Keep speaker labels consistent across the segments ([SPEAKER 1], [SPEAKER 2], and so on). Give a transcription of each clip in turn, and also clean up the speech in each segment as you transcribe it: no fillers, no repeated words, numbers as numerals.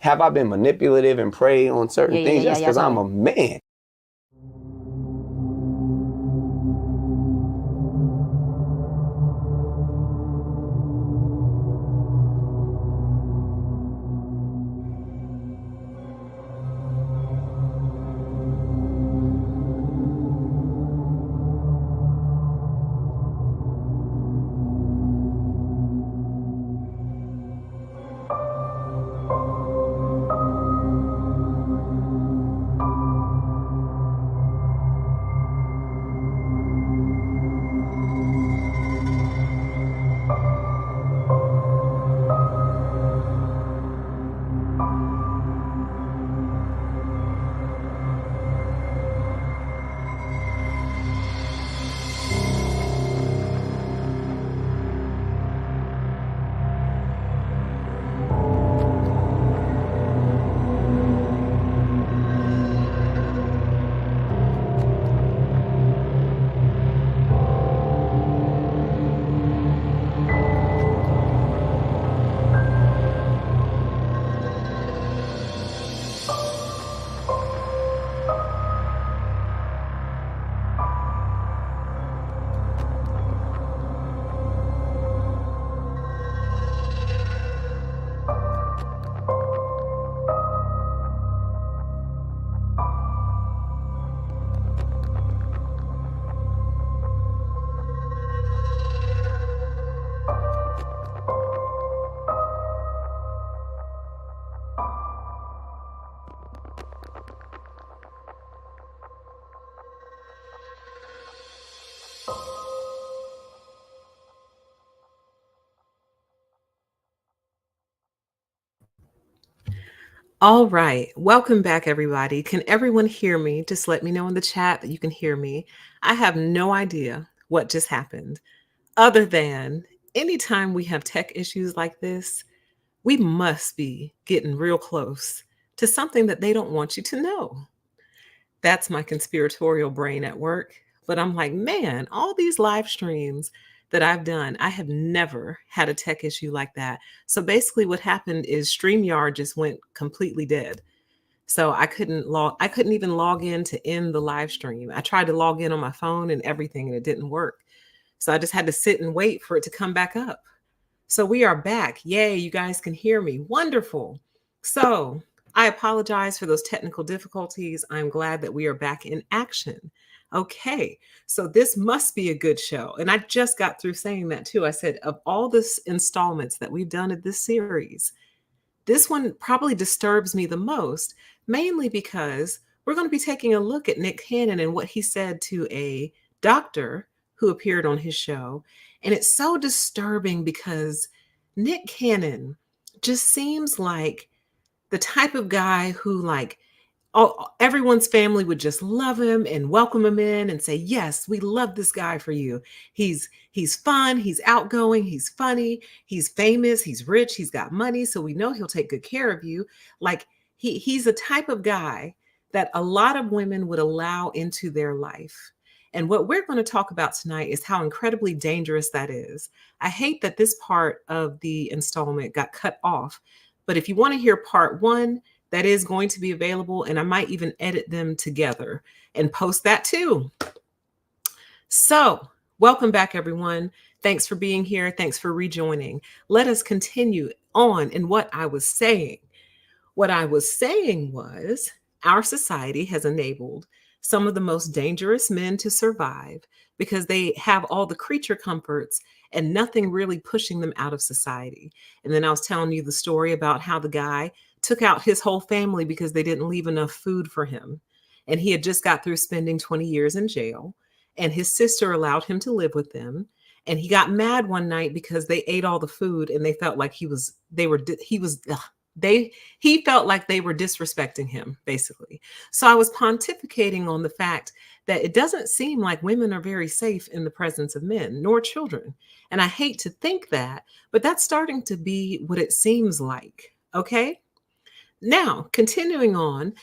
[SPEAKER 1] have I been manipulative and prey on certain things just because I'm a man?
[SPEAKER 2] All right. Welcome back, everybody. Can everyone hear me? Just let me know in the chat that you can hear me. I have no idea what just happened, other than anytime we have tech issues like this, we must be getting real close to something that they don't want you to know. That's my conspiratorial brain at work. But I'm like, man, all these live streams that I've done, I have never had a tech issue like that. So basically what happened is StreamYard just went completely dead. So I couldn't even log in to end the live stream. I tried to log in on my phone and everything and it didn't work. So I just had to sit and wait for it to come back up. So we are back. Yay, you guys can hear me. Wonderful. So I apologize for those technical difficulties. I'm glad that we are back in action. Okay, so this must be a good show. And I just got through saying that too. I said, of all the installments that we've done in this series, this one probably disturbs me the most, mainly because we're going to be taking a look at Nick Cannon and what he said to a doctor who appeared on his show. And it's so disturbing because Nick Cannon just seems like the type of guy who, like, everyone's family would just love him and welcome him in and say, yes, we love this guy for you. He's fun, he's outgoing, he's funny, he's famous, he's rich, he's got money, so we know he'll take good care of you. Like, he's a type of guy that a lot of women would allow into their life. And what we're going to talk about tonight is how incredibly dangerous that is. I hate that this part of the installment got cut off, but if you want to hear part one, that is going to be available, and I might even edit them together and post that too. So, welcome back, everyone. Thanks for being here. Thanks for rejoining. Let us continue on in what I was saying. What I was saying was our society has enabled some of the most dangerous men to survive because they have all the creature comforts and nothing really pushing them out of society. And then I was telling you the story about how the guy took out his whole family because they didn't leave enough food for him. And he had just got through spending 20 years in jail, and his sister allowed him to live with them. And he got mad one night because they ate all the food and they felt like he felt like they were disrespecting him, basically. So I was pontificating on the fact that it doesn't seem like women are very safe in the presence of men, nor children. And I hate to think that, but that's starting to be what it seems like. Okay. Now, continuing on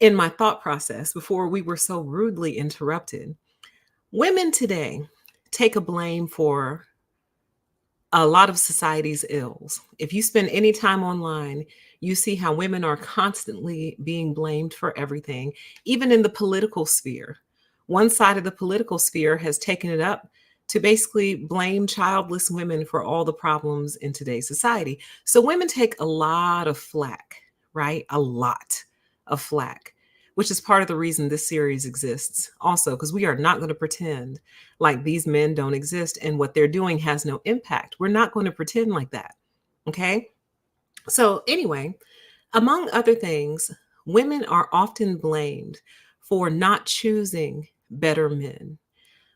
[SPEAKER 2] in my thought process before we were so rudely interrupted, women today take a blame for a lot of society's ills. If you spend any time online, you see how women are constantly being blamed for everything, even in the political sphere. One side of the political sphere has taken it up to basically blame childless women for all the problems in today's society. So women take a lot of flack, right? A lot of flack, which is part of the reason this series exists. Also, because we are not going to pretend like these men don't exist and what they're doing has no impact. We're not going to pretend like that. Okay. So, anyway, among other things, women are often blamed for not choosing better men.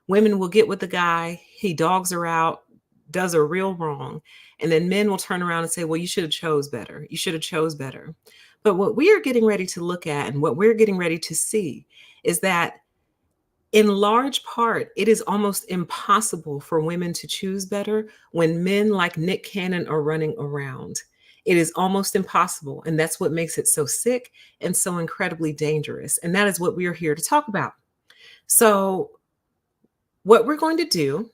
[SPEAKER 2] Women will get with the guy, he dogs her out, does her real wrong, and then men will turn around and say, well, you should have chose better. You should have chose better. But what we are getting ready to look at and what we're getting ready to see is that in large part, it is almost impossible for women to choose better when men like Nick Cannon are running around. It is almost impossible. And that's what makes it so sick and so incredibly dangerous. And that is what we are here to talk about. So, what we're going to do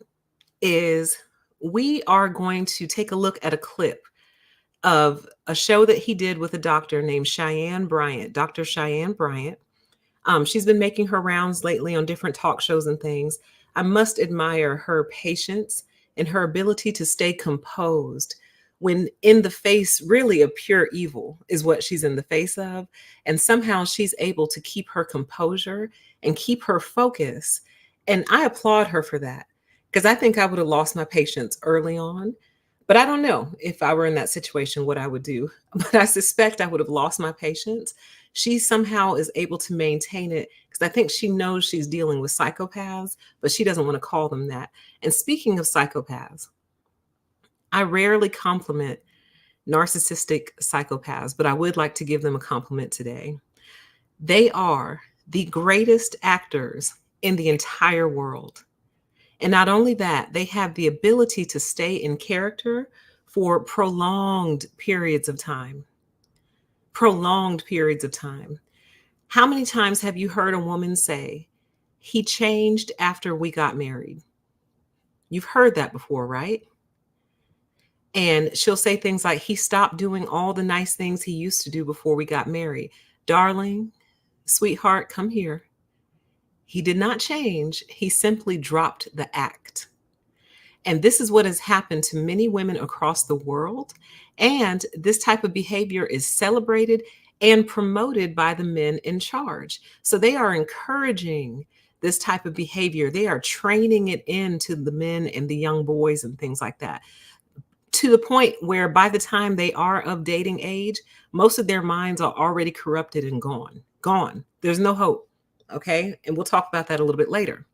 [SPEAKER 2] is we are going to take a look at a clip of a show that he did with a doctor named Cheyenne Bryant, Dr. Cheyenne Bryant. She's been making her rounds lately on different talk shows and things. I must admire her patience and her ability to stay composed when in the face really of pure evil is what she's in the face of. And somehow she's able to keep her composure and keep her focus. And I applaud her for that because I think I would have lost my patience early on. But I don't know if I were in that situation, what I would do. But I suspect I would have lost my patience. She somehow is able to maintain it because I think she knows she's dealing with psychopaths, but she doesn't want to call them that. And speaking of psychopaths, I rarely compliment narcissistic psychopaths, but I would like to give them a compliment today. They are the greatest actors in the entire world. And not only that, they have the ability to stay in character for prolonged periods of time. Prolonged periods of time. How many times have you heard a woman say, he changed after we got married? You've heard that before, right? And she'll say things like, he stopped doing all the nice things he used to do before we got married. Darling, sweetheart, come here. He did not change. He simply dropped the act. And this is what has happened to many women across the world. And this type of behavior is celebrated and promoted by the men in charge. So they are encouraging this type of behavior. They are training it into the men and the young boys and things like that, to the point where by the time they are of dating age, most of their minds are already corrupted and gone. There's no hope. Okay. And we'll talk about that a little bit later.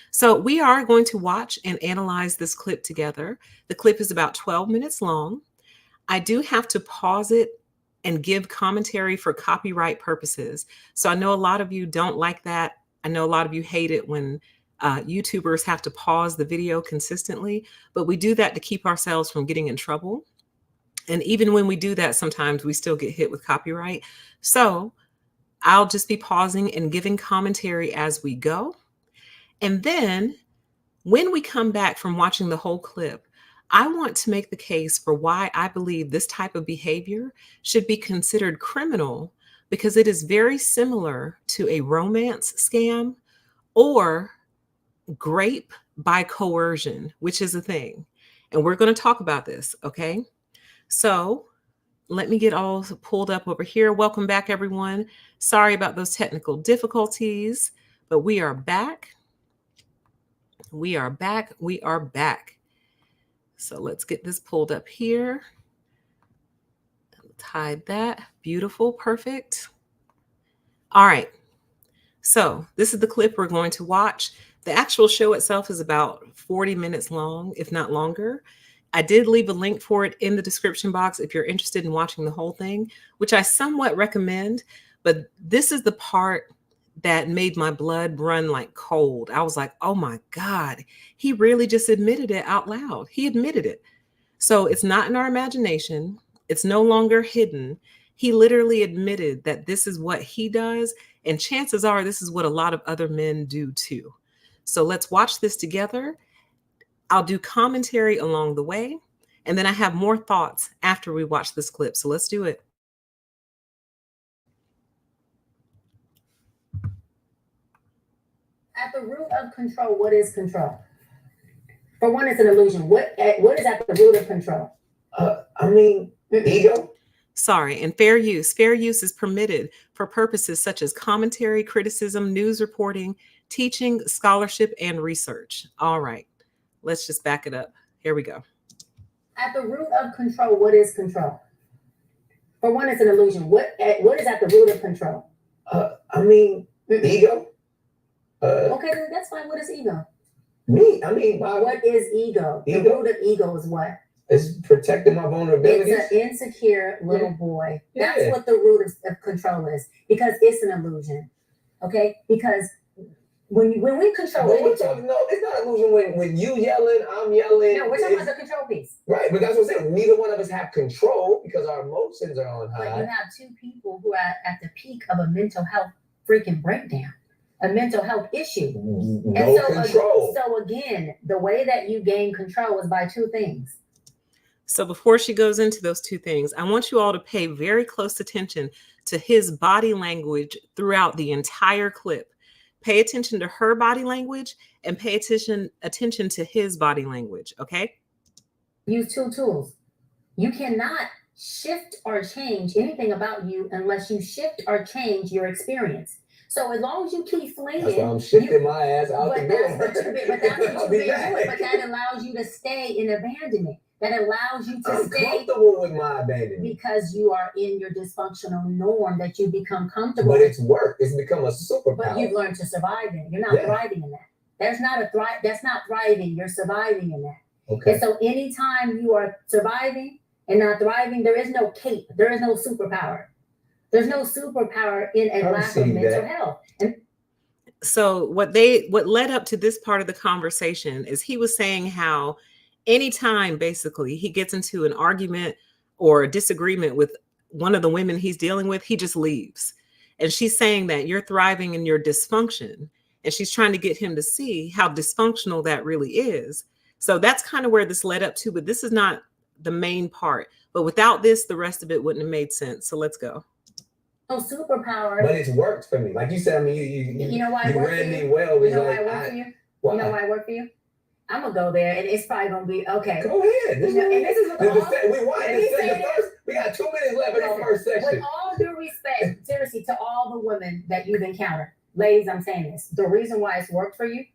[SPEAKER 2] So we are going to watch and analyze this clip together. The clip is about 12 minutes long. I do have to pause it and give commentary for copyright purposes. So I know a lot of you don't like that. I know a lot of you hate it when YouTubers have to pause the video consistently, but we do that to keep ourselves from getting in trouble. And even when we do that, sometimes we still get hit with copyright. So I'll just be pausing and giving commentary as we go. And then when we come back from watching the whole clip, I want to make the case for why I believe this type of behavior should be considered criminal, because it is very similar to a romance scam or grape by coercion, which is a thing. And we're going to talk about this, okay? So let me get all pulled up over here. Welcome back, everyone. Sorry about those technical difficulties, but we are back. We are back. We are back. So let's get this pulled up here. Hide that. Beautiful. Perfect. All right. So this is the clip we're going to watch. The actual show itself is about 40 minutes long, if not longer. I did leave a link for it in the description box if you're interested in watching the whole thing, which I somewhat recommend. But this is the part that made my blood run like cold. I was like, oh my God, he really just admitted it out loud. He admitted it. So it's not in our imagination. It's no longer hidden. He literally admitted that this is what he does. And chances are this is what a lot of other men do too. So let's watch this together. I'll do commentary along the way. And then I have more thoughts after we watch this clip. So let's do it.
[SPEAKER 3] At the root of control, what is control? For one, it's an illusion. What is at the root of control?
[SPEAKER 1] Ego.
[SPEAKER 2] Sorry, and fair use. Fair use is permitted for purposes such as commentary, criticism, news reporting, teaching, scholarship, and research. All right, let's just back it up. Here we go.
[SPEAKER 3] At the root of control, what is control? For one, it's an illusion. What is at the root of control?
[SPEAKER 1] Ego.
[SPEAKER 3] Okay, then that's fine. What is ego?
[SPEAKER 1] What
[SPEAKER 3] is ego? The root of ego is what?
[SPEAKER 1] It's protecting my vulnerabilities.
[SPEAKER 3] It's an insecure little boy. That's what the root of control is, because it's an illusion. Okay? Because when we control anything,
[SPEAKER 1] no, it's not illusion when you yelling, I'm yelling.
[SPEAKER 3] No, we're talking about the control piece.
[SPEAKER 1] Right, but that's what I'm saying. Neither one of us have control because our emotions are on high.
[SPEAKER 3] But you have two people who are at the peak of a mental health freaking breakdown, a mental health issue.
[SPEAKER 1] No control.
[SPEAKER 3] So again, the way that you gain control is by two things.
[SPEAKER 2] So before she goes into those two things, I want you all to pay very close attention to his body language throughout the entire clip. Pay attention to her body language and pay attention to his body language, okay?
[SPEAKER 3] Use two tools. You cannot shift or change anything about you unless you shift or change your experience. So as long as you keep flinging,
[SPEAKER 1] that's why I'm shifting my ass out the door.
[SPEAKER 3] But that's what you've been doing. But that allows you to stay in abandonment. That allows you to stay
[SPEAKER 1] comfortable with my abandonment
[SPEAKER 3] because you are in your dysfunctional norm that you become comfortable.
[SPEAKER 1] But it's work. It's become a superpower.
[SPEAKER 3] But you've learned to survive in it. You're not thriving in that. That's not thriving. You're surviving in that.
[SPEAKER 1] Okay.
[SPEAKER 3] And so anytime you are surviving and not thriving, there is no cape. There is no superpower. There's no superpower in a lack of mental health. And
[SPEAKER 2] so what led up to this part of the conversation is he was saying how anytime basically he gets into an argument or a disagreement with one of the women he's dealing with, he just leaves. And she's saying that you're thriving in your dysfunction. And she's trying to get him to see how dysfunctional that really is. So that's kind of where this led up to, but this is not the main part. But without this, the rest of it wouldn't have made sense. So let's go.
[SPEAKER 3] No superpower.
[SPEAKER 1] But it's worked for me. Like you said, I mean, you know why you read me well.
[SPEAKER 3] You know why I work for you? You know why I work for you? I'm gonna go there, and it's probably gonna be okay.
[SPEAKER 1] Go ahead.
[SPEAKER 3] We
[SPEAKER 1] got 2 minutes left in our first section.
[SPEAKER 3] With all due respect, seriously, to all the women that you've encountered, ladies, I'm saying this. The reason why it's worked for you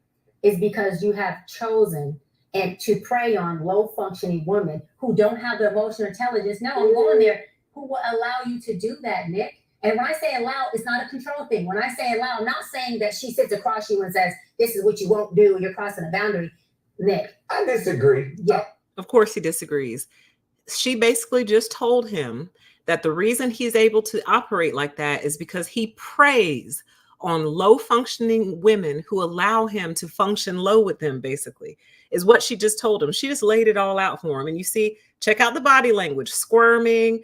[SPEAKER 3] is because you have chosen and to prey on low functioning women who don't have the emotional intelligence. No, I'm going there. Who will allow you to do that, Nick? And when I say allow, it's not a control thing. When I say allow, I'm not saying that she sits across you and says, "This is what you won't do. You're crossing a boundary." Nick,
[SPEAKER 1] I disagree.
[SPEAKER 3] Yeah.
[SPEAKER 2] Of course he disagrees. She basically just told him that the reason he's able to operate like that is because he preys on low functioning women who allow him to function low with them, basically, is what she just told him. She just laid it all out for him. And you see, check out the body language, squirming,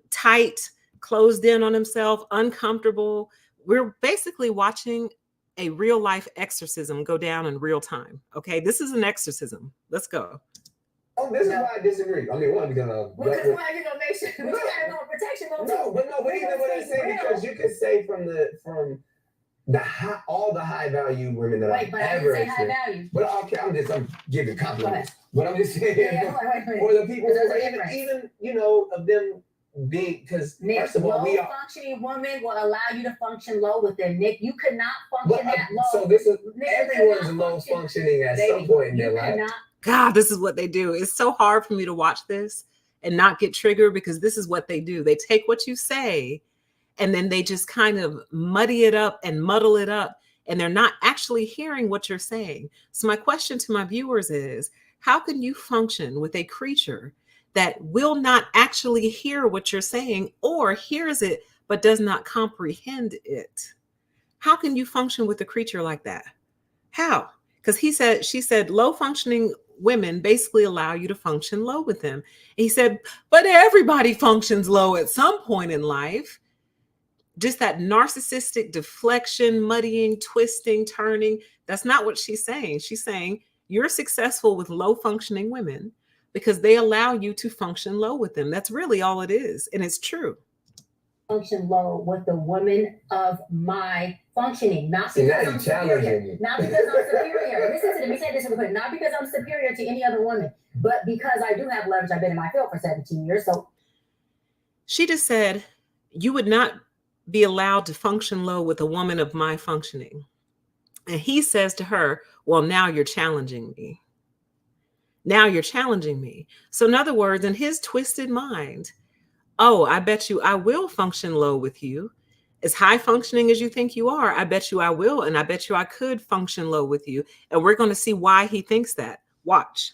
[SPEAKER 2] tight, closed in on himself, uncomfortable. We're basically watching a real life exorcism go down in real time. Okay, this is an exorcism. Let's go.
[SPEAKER 1] Oh, this is why I disagree. I mean, because why
[SPEAKER 3] you're gonna make sure we got no protection on
[SPEAKER 1] but even what I say, because you could say from the high, all the high value women that I've ever
[SPEAKER 3] experienced. High value.
[SPEAKER 1] But okay, I'm giving compliments. But I'm just saying, for the people who of them being, because first of all,
[SPEAKER 3] low functioning woman will allow you to function low with them. Nick, you could not function that low.
[SPEAKER 1] So this is everyone's low functioning at some point in their life.
[SPEAKER 2] God, this is what they do. It's so hard for me to watch this and not get triggered, because this is what they do. They take what you say and then they just kind of muddy it up and muddle it up, and they're not actually hearing what you're saying. So my question to my viewers is, how can you function with a creature that will not actually hear what you're saying, or hears it but does not comprehend it? How can you function with a creature like that? How? Because she said low functioning women basically allow you to function low with them. And he said, but everybody functions low at some point in life. Just that narcissistic deflection, muddying, twisting, turning. That's not what she's saying. She's saying you're successful with low functioning women, because they allow you to function low with them. That's really all it is. And it's true.
[SPEAKER 3] Function low with the woman of my functioning, not because I'm superior. Not because I'm superior. Listen to me say this real quick. Not because I'm superior to any other woman, but because I do have leverage. I've been in my field for 17 years. So
[SPEAKER 2] she just said, you would not be allowed to function low with a woman of my functioning. And he says to her, well, now you're challenging me. Now you're challenging me. So in other words, in his twisted mind, oh, I bet you I will function low with you. As high functioning as you think you are, I bet you I will. And I bet you I could function low with you. And we're going to see why he thinks that. Watch.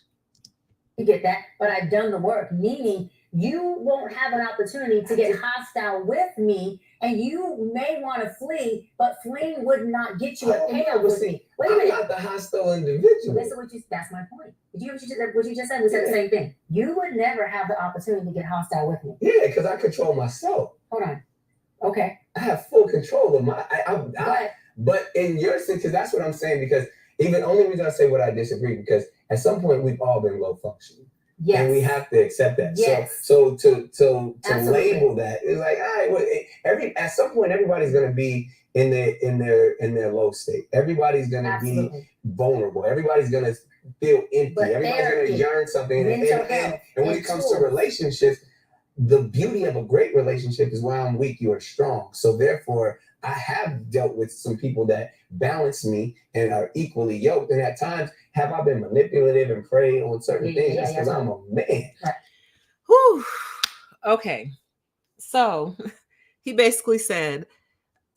[SPEAKER 3] You get that? But I've done the work, meaning you won't have an opportunity to get hostile with me, and you may want to flee, but fleeing would not get you a payoff with me. Wait a minute.
[SPEAKER 1] I'm not the hostile individual.
[SPEAKER 3] Listen, that's my point. Did you hear what you just said? We said the same thing. You would never have the opportunity to get hostile with me.
[SPEAKER 1] Yeah, because I control myself.
[SPEAKER 3] Hold on. Okay.
[SPEAKER 1] I have full control of my. But in your sense, because that's what I'm saying. Because even only reason I say what I disagree, because at some point we've all been low functioning. Yes. And we have to accept that. Yes. So to label that, it's like, all right, well, at some point everybody's going to be in their low state. Everybody's going to be vulnerable. Everybody's going to feel empty. Everybody's going to yearn something. And when it comes to relationships, the beauty of a great relationship is while I'm weak, you are strong. So therefore, I have dealt with some people that balance me and are equally yoked. And at times, have I been manipulative and preyed on certain things? That's because I'm a man.
[SPEAKER 2] Whew. Okay. So he basically said,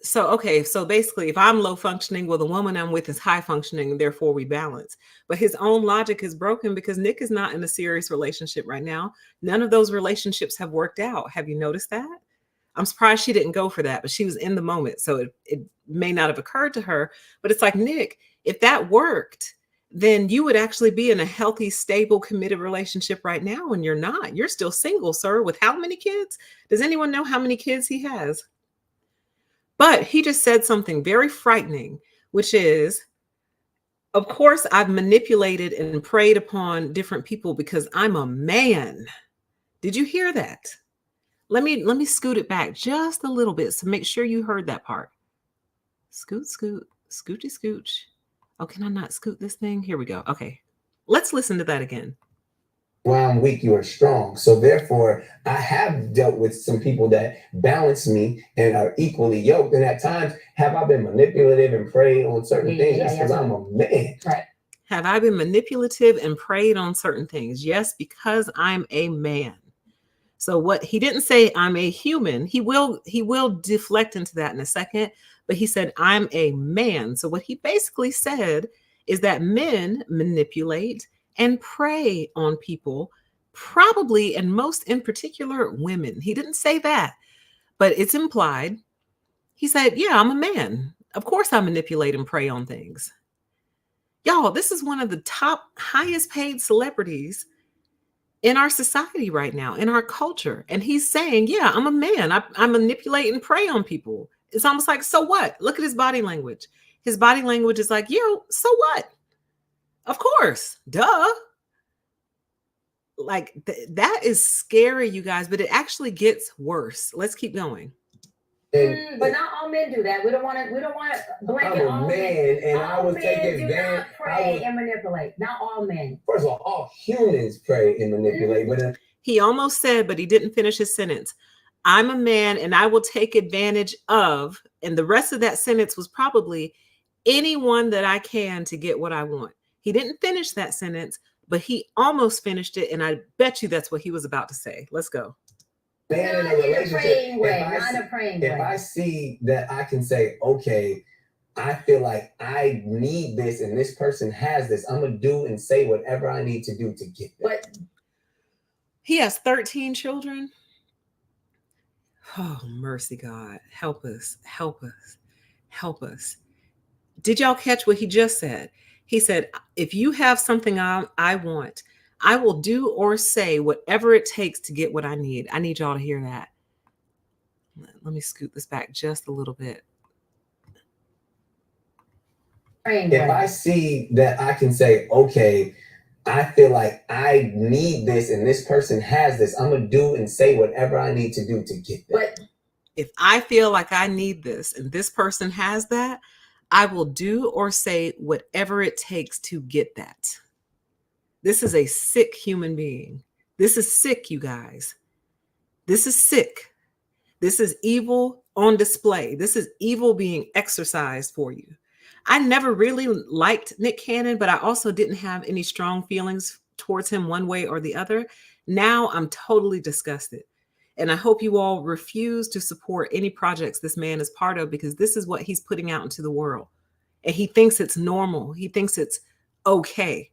[SPEAKER 2] so basically, if I'm low functioning, well, the woman I'm with is high functioning, and therefore we balance. But his own logic is broken because Nick is not in a serious relationship right now. None of those relationships have worked out. Have you noticed that? I'm surprised she didn't go for that, but she was in the moment. So it may not have occurred to her, but it's like, Nick, if that worked, then you would actually be in a healthy, stable, committed relationship right now. And you're not. You're still single, sir, with how many kids? Does anyone know how many kids he has? But he just said something very frightening, which is, of course, I've manipulated and preyed upon different people because I'm a man. Did you hear that? Let me scoot it back just a little bit so make sure you heard that part. Scoot, scoot, scoochy, scooch. Oh, can I not scoot this thing? Here we go. Okay. Let's listen to that again.
[SPEAKER 1] While I'm weak, you are strong. So therefore, I have dealt with some people that balance me and are equally yoked. And at times, have I been manipulative and preyed on certain things? That's because I'm a man.
[SPEAKER 3] Right.
[SPEAKER 2] Have I been manipulative and preyed on certain things? Yes, because I'm a man. So what he didn't say, I'm a human. He will deflect into that in a second, but he said, I'm a man. So what he basically said is that men manipulate and prey on people, probably, and most in particular, women. He didn't say that, but it's implied. He said, yeah, I'm a man. Of course I manipulate and prey on things. Y'all, this is one of the top highest paid celebrities in our society right now, in our culture. And he's saying, yeah, I'm a man. I manipulate and prey on people. It's almost like, so what? Look at his body language. His body language is like, yo, so what? Of course, duh. Like that is scary, you guys, but it actually gets worse. Let's keep going.
[SPEAKER 3] But not all men do that. We don't want to blanket
[SPEAKER 1] I'm a man, and I will take advantage.
[SPEAKER 3] Not prey and manipulate. Not all men.
[SPEAKER 1] First of all humans prey and manipulate. But
[SPEAKER 2] he almost said, but he didn't finish his sentence. I'm a man, and I will take advantage of, and the rest of that sentence was probably anyone that I can to get what I want. He didn't finish that sentence, but he almost finished it, and I bet you that's what he was about to say. Let's go.
[SPEAKER 1] Man, in a relationship, if I see that I can say, okay, I feel like I need this and this person has this, I'm going to do and say whatever I need to do to get that.
[SPEAKER 3] But
[SPEAKER 2] he has 13 children. Oh, mercy, God. Help us, help us, help us. Did y'all catch what he just said? He said, if you have something I want, I will do or say whatever it takes to get what I need. I need y'all to hear that. Let me scoot this back just a little bit.
[SPEAKER 1] If I see that I can say, okay, I feel like I need this and this person has this. I'm going to do and say whatever I need to do to get that.
[SPEAKER 3] But
[SPEAKER 2] if I feel like I need this and this person has that, I will do or say whatever it takes to get that. This is a sick human being. This is sick, you guys. This is sick. This is evil on display. This is evil being exercised for you. I never really liked Nick Cannon, but I also didn't have any strong feelings towards him one way or the other. Now I'm totally disgusted. And I hope you all refuse to support any projects this man is part of, because this is what he's putting out into the world. And he thinks it's normal. He thinks it's okay.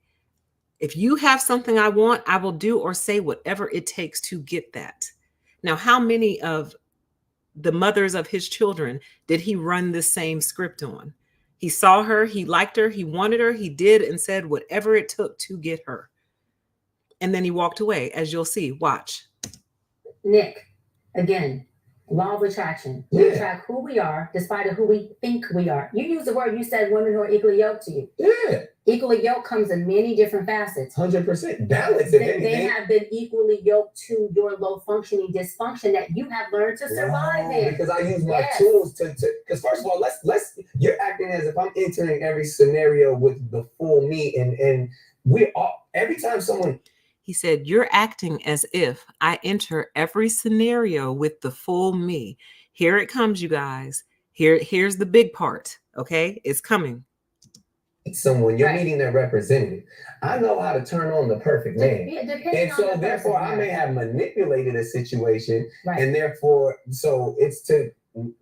[SPEAKER 2] If you have something I want, I will do or say whatever it takes to get that. Now, how many of the mothers of his children did he run this same script on? He saw her, he liked her, he wanted her, he did and said whatever it took to get her. And then he walked away, as you'll see. Watch.
[SPEAKER 3] Nick, again, law of attraction. We attract who we are despite of who we think we are. You use the word, you said women who are equally yoked to you.
[SPEAKER 1] Yeah.
[SPEAKER 3] Equally yoked comes in many different facets.
[SPEAKER 1] 100% balance.
[SPEAKER 3] They have been equally yoked to your low functioning dysfunction that you have learned to survive in.
[SPEAKER 1] Because I use my tools to because first of all, let's you're acting as if I'm entering every scenario with the full me, and we all every time someone.
[SPEAKER 2] He said, you're acting as if I enter every scenario with the full me. Here it comes, you guys. Here's the big part. Okay, it's coming.
[SPEAKER 1] Someone you're meeting their representative. I know how to turn on the perfect man, and so therefore I may have manipulated a situation, and therefore so it's to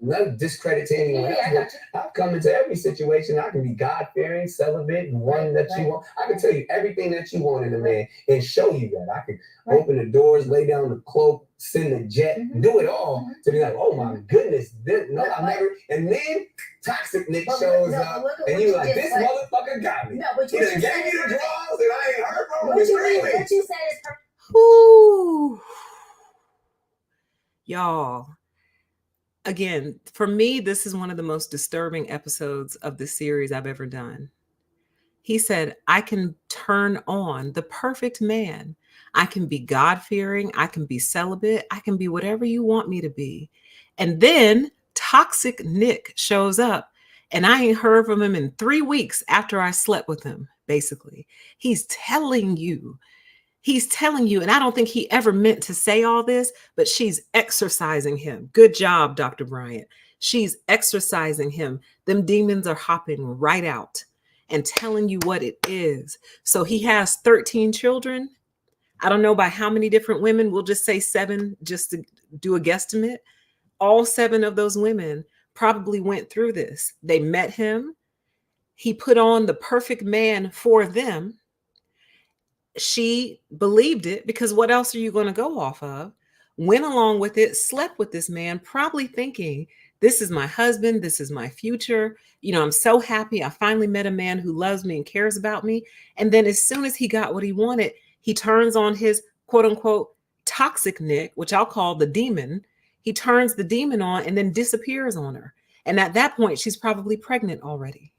[SPEAKER 1] not discredit to anyone else. I've come into every situation. I can be God-fearing, celibate, one that you want. I can tell you everything that you want in a man and show you that. I can open the doors, lay down the cloak, send the jet, do it all to be like, oh my goodness, I've never. And then toxic Nick shows up, and you're like, this motherfucker got me. No, but you gave me the draws, and I ain't heard from him in 3 weeks.
[SPEAKER 3] What you said is perfect.
[SPEAKER 2] Ooh, y'all. Again, for me, this is one of the most disturbing episodes of the series I've ever done. He said, I can turn on the perfect man. I can be God-fearing. I can be celibate. I can be whatever you want me to be. And then toxic Nick shows up, and I ain't heard from him in 3 weeks after I slept with him, basically. He's telling you, and I don't think he ever meant to say all this, but she's exercising him. Good job, Dr. Bryant. She's exercising him. Them demons are hopping right out and telling you what it is. So he has 13 children. I don't know by how many different women. We'll just say 7, just to do a guesstimate. All 7 of those women probably went through this. They met him. He put on the perfect man for them. She believed it, because what else are you going to go off of? Went along with it, slept with this man, probably thinking, this is my husband, this is my future. You know, I'm so happy I finally met a man who loves me and cares about me. And then as soon as he got what he wanted, he turns on his quote unquote toxic Nick, which I'll call the demon. He turns the demon on and then disappears on her. And at that point, she's probably pregnant already.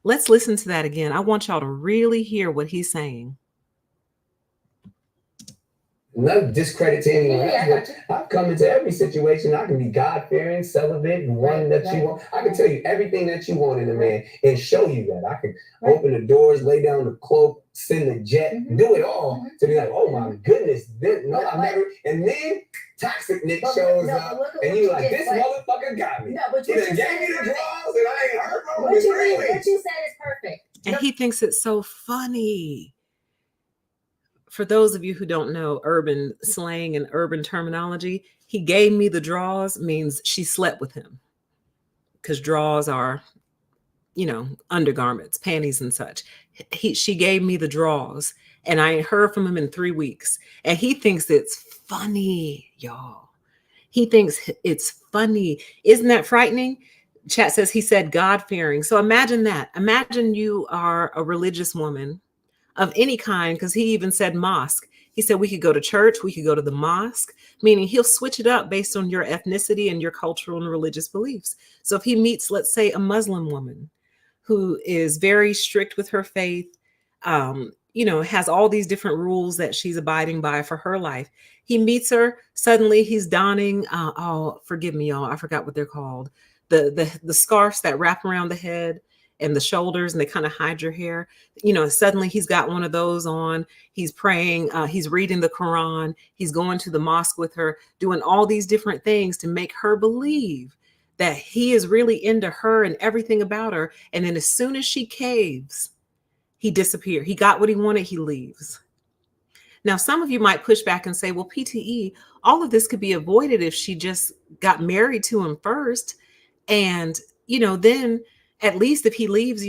[SPEAKER 2] Let's listen to that again. I want y'all to really hear what he's saying.
[SPEAKER 1] No discredit to anyone else. I've come into every situation. I can be God-fearing, celibate, one that you want. I can tell you everything that you want in a man and show you that. I can open the doors, lay down the cloak, send the jet, do it all to be like, oh my goodness, I've never. And then toxic Nick shows up, and you're like, this motherfucker got me.
[SPEAKER 3] No, but you
[SPEAKER 1] gave me the draws, and I ain't heard from him in 3 weeks.
[SPEAKER 3] What you said is perfect.
[SPEAKER 2] And he thinks it's so funny. For those of you who don't know urban slang and urban terminology, he gave me the draws means she slept with him, because draws are, you know, undergarments, panties and such. She gave me the draws, and I ain't heard from him in 3 weeks. And he thinks it's funny, y'all. He thinks it's funny. Isn't that frightening? Chat says he said God-fearing. So imagine that. Imagine you are a religious woman of any kind, because he even said mosque. He said we could go to church, we could go to the mosque, meaning he'll switch it up based on your ethnicity and your cultural and religious beliefs. So if he meets, let's say, a Muslim woman who is very strict with her faith, has all these different rules that she's abiding by for her life. He meets her. Suddenly he's donning, oh, forgive me, y'all, I forgot what they're called. The scarves that wrap around the head and the shoulders, and they kind of hide your hair. Suddenly he's got one of those on. He's praying. He's reading the Quran. He's going to the mosque with her, doing all these different things to make her believe that he is really into her and everything about her. And then as soon as she caves, he disappeared. He got what he wanted. He leaves. Now, some of you might push back and say, well, PTE, all of this could be avoided if she just got married to him first. And, then at least if he leaves,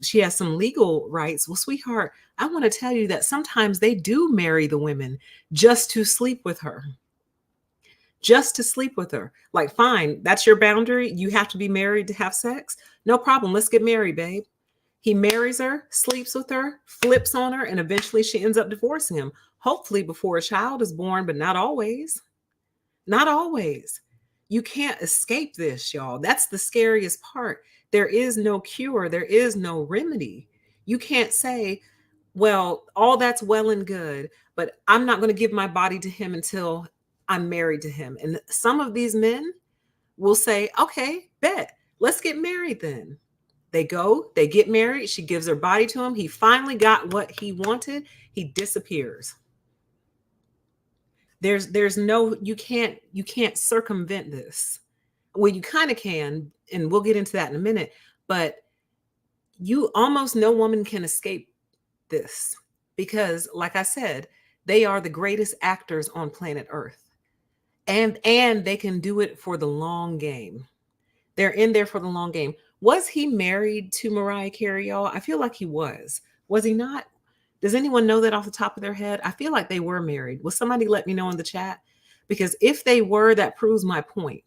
[SPEAKER 2] she has some legal rights. Well, sweetheart, I want to tell you that sometimes they do marry the women just to sleep with her. Just to sleep with her. Like, fine, that's your boundary. You have to be married to have sex. No problem. Let's get married, babe. He marries her, sleeps with her, flips on her, and eventually she ends up divorcing him. Hopefully before a child is born, but not always. Not always. You can't escape this, y'all. That's the scariest part. There is no cure. There is no remedy. You can't say, well, all that's well and good, but I'm not going to give my body to him until I'm married to him. And some of these men will say, okay, bet, let's get married then. They go, they get married. She gives her body to him. He finally got what he wanted. He disappears. There's no, you can't circumvent this. Well, you kind of can, and we'll get into that in a minute, but almost no woman can escape this because, like I said, they are the greatest actors on planet Earth. And they can do it for the long game. They're in there for the long game. Was he married to Mariah Carey, y'all? I feel like he was. Was he not? Does anyone know that off the top of their head? I feel like they were married. Will somebody let me know in the chat? Because if they were, that proves my point.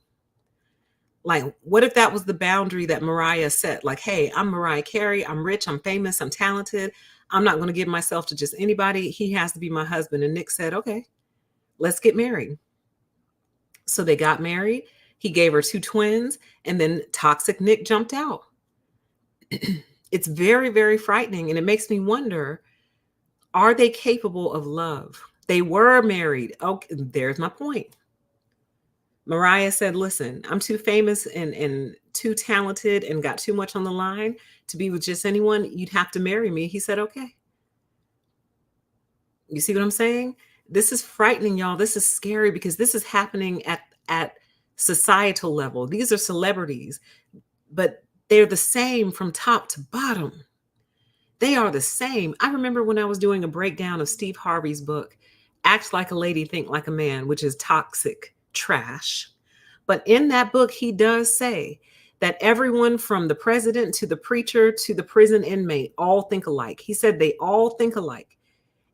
[SPEAKER 2] Like, what if that was the boundary that Mariah set? Like, hey, I'm Mariah Carey. I'm rich. I'm famous. I'm talented. I'm not going to give myself to just anybody. He has to be my husband. And Nick said, okay, let's get married. So they got married. He gave her 2 twins, and then toxic Nick jumped out. It's very, very frightening. And it makes me wonder, are they capable of love? They were married. Okay, there's my point. Mariah said, listen, I'm too famous and too talented and got too much on the line to be with just anyone. You'd have to marry me. He said, okay. You see what I'm saying? This is frightening, y'all. This is scary because this is happening at societal level. These are celebrities, but they're the same from top to bottom. They are the same. I remember when I was doing a breakdown of Steve Harvey's book, Act Like a Lady, Think Like a Man, which is toxic trash. But in that book, he does say that everyone from the president to the preacher to the prison inmate all think alike. He said they all think alike,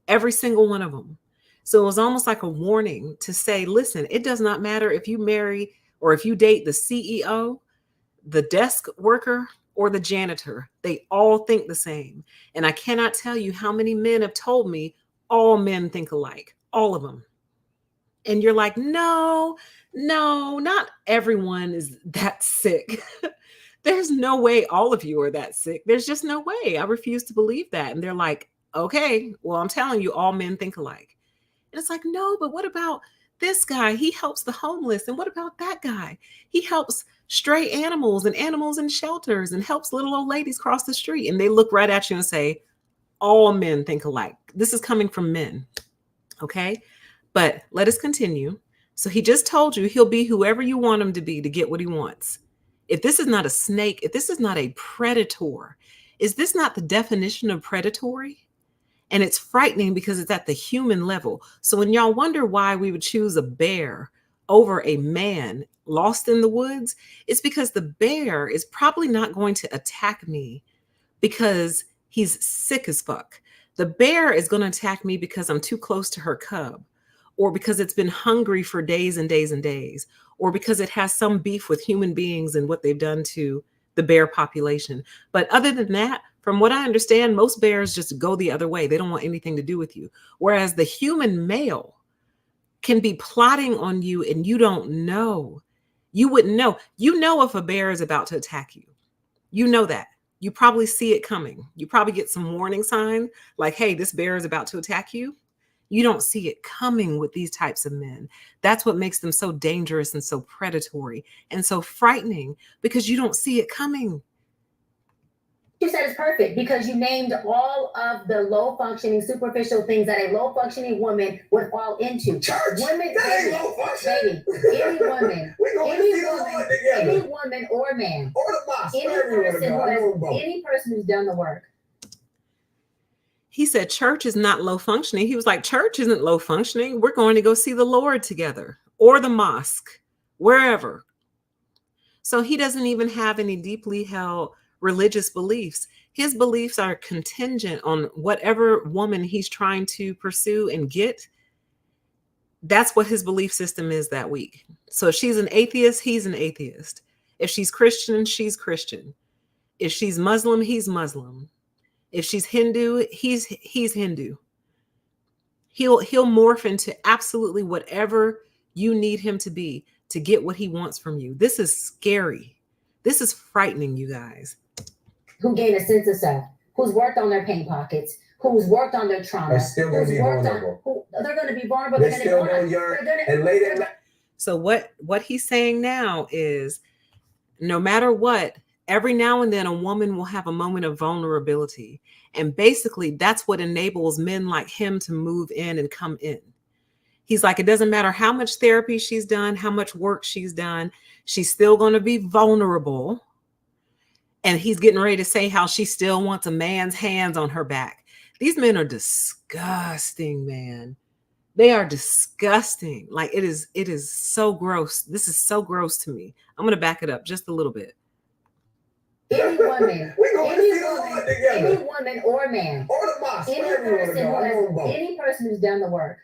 [SPEAKER 2] every single one of them. So it was almost like a warning to say, listen, it does not matter if you marry or if you date the CEO, the desk worker, or the janitor. They all think the same. And I cannot tell you how many men have told me all men think alike, all of them. And you're like, no, not everyone is that sick. There's no way all of you are that sick. There's just no way. I refuse to believe that. And they're like, okay, well, I'm telling you, all men think alike. And it's like, no, but what about this guy? He helps the homeless. And what about that guy? He helps stray animals and animals in shelters and helps little old ladies cross the street. And they look right at you and say, all men think alike. This is coming from men. Okay. But let us continue. So he just told you he'll be whoever you want him to be to get what he wants. If this is not a snake, if this is not a predator, is this not the definition of predatory? And it's frightening because it's at the human level. So when y'all wonder why we would choose a bear over a man lost in the woods, it's because the bear is probably not going to attack me because he's sick as fuck. The bear is going to attack me because I'm too close to her cub, or because it's been hungry for days and days and days, or because it has some beef with human beings and what they've done to the bear population. But other than that, from what I understand, most bears just go the other way. They don't want anything to do with you. Whereas the human male can be plotting on you and you don't know. You wouldn't know. You know if a bear is about to attack you. You know that. You probably see it coming. You probably get some warning sign like, hey, this bear is about to attack you. You don't see it coming with these types of men. That's what makes them so dangerous and so predatory and so frightening, because you don't see it coming.
[SPEAKER 3] You said it's perfect because you named all of the low functioning, superficial things that a low functioning woman would fall into.
[SPEAKER 1] Church,
[SPEAKER 3] women,
[SPEAKER 1] that ain't low function.
[SPEAKER 3] any woman, any woman or man,
[SPEAKER 1] or the mosque,
[SPEAKER 3] any person who's done the work.
[SPEAKER 2] He said church is not low functioning. He was like, church isn't low functioning. We're going to go see the Lord together, or the mosque, wherever. So he doesn't even have any deeply held religious beliefs. His beliefs are contingent on whatever woman he's trying to pursue and get. That's what his belief system is that week. So if she's an atheist, he's an atheist. If she's Christian, she's Christian. If she's Muslim, he's Muslim. If she's Hindu, he's Hindu. He'll morph into absolutely whatever you need him to be to get what he wants from you. This is scary. This is frightening, you guys.
[SPEAKER 3] Who gain a sense of self, who's worked on their pain pockets, who's worked on their trauma.
[SPEAKER 1] They're still going to be vulnerable.
[SPEAKER 3] They're going to be vulnerable.
[SPEAKER 1] They're still going to yearn. And later.
[SPEAKER 2] So what he's saying now is, no matter what, every now and then a woman will have a moment of vulnerability. And basically that's what enables men like him to move in and come in. He's like, it doesn't matter how much therapy she's done, how much work she's done, she's still going to be vulnerable. And he's getting ready to say how she still wants a man's hands on her back. These men are disgusting, man. They are disgusting. Like it is so gross. This is so gross to me. I'm going to back it up just a little bit.
[SPEAKER 3] Any woman or man,
[SPEAKER 1] or the mosque,
[SPEAKER 3] any person who's done the work,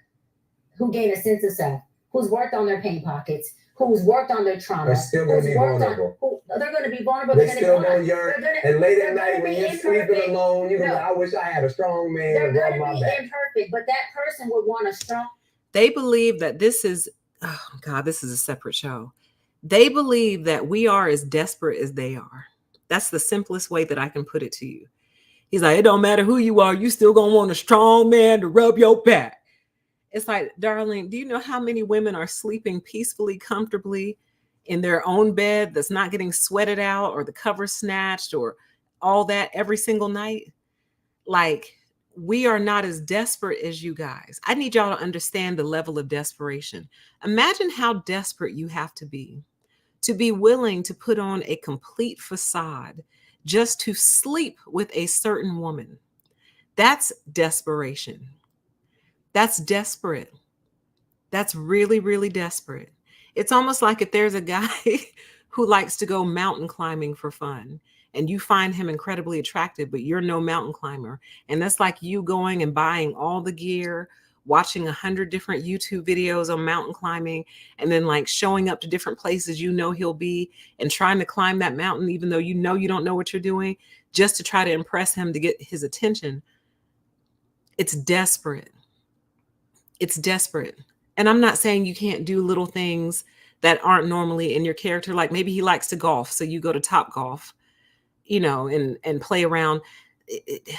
[SPEAKER 3] who gain a sense of self, who's worked on their pain pockets, who's worked on their trauma,
[SPEAKER 1] they're still going to be vulnerable.
[SPEAKER 3] They're going to be vulnerable.
[SPEAKER 1] They're still going to yearn. And late at night when you're sleeping alone, you're going to, I wish I had a strong man to rub my back.
[SPEAKER 3] Imperfect, but that person would want a strong.
[SPEAKER 2] They believe that this is, oh God, this is a separate show. They believe that we are as desperate as they are. That's the simplest way that I can put it to you. He's like, it don't matter who you are, you still gonna want a strong man to rub your back. It's like, darling, do you know how many women are sleeping peacefully, comfortably in their own bed that's not getting sweated out or the cover snatched or all that every single night? Like, we are not as desperate as you guys. I need y'all to understand the level of desperation. Imagine how desperate you have to be willing to put on a complete facade just to sleep with a certain woman. That's desperation. That's desperate. That's really, really desperate. It's almost like if there's a guy who likes to go mountain climbing for fun and you find him incredibly attractive, but you're no mountain climber. And that's like you going and buying all the gear, watching 100 different YouTube videos on mountain climbing, and then like showing up to different places you know he'll be and trying to climb that mountain, even though you know you don't know what you're doing, just to try to impress him to get his attention. It's desperate. It's desperate. And I'm not saying you can't do little things that aren't normally in your character. Like maybe he likes to golf, so you go to Top Golf, you know, and play around.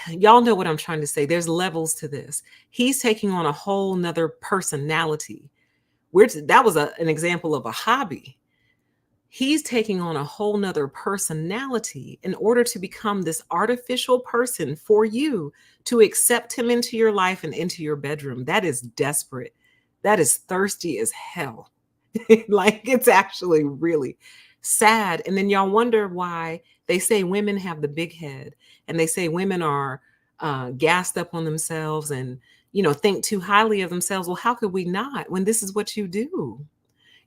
[SPEAKER 2] Y'all know what I'm trying to say. There's levels to this. He's taking on a whole nother personality. That was an example of a hobby. He's taking on a whole nother personality in order to become this artificial person for you to accept him into your life and into your bedroom. That is desperate. That is thirsty as hell. Like, it's actually really sad. And then y'all wonder why they say women have the big head, and they say women are gassed up on themselves and, you know, think too highly of themselves. Well, how could we not when this is what you do?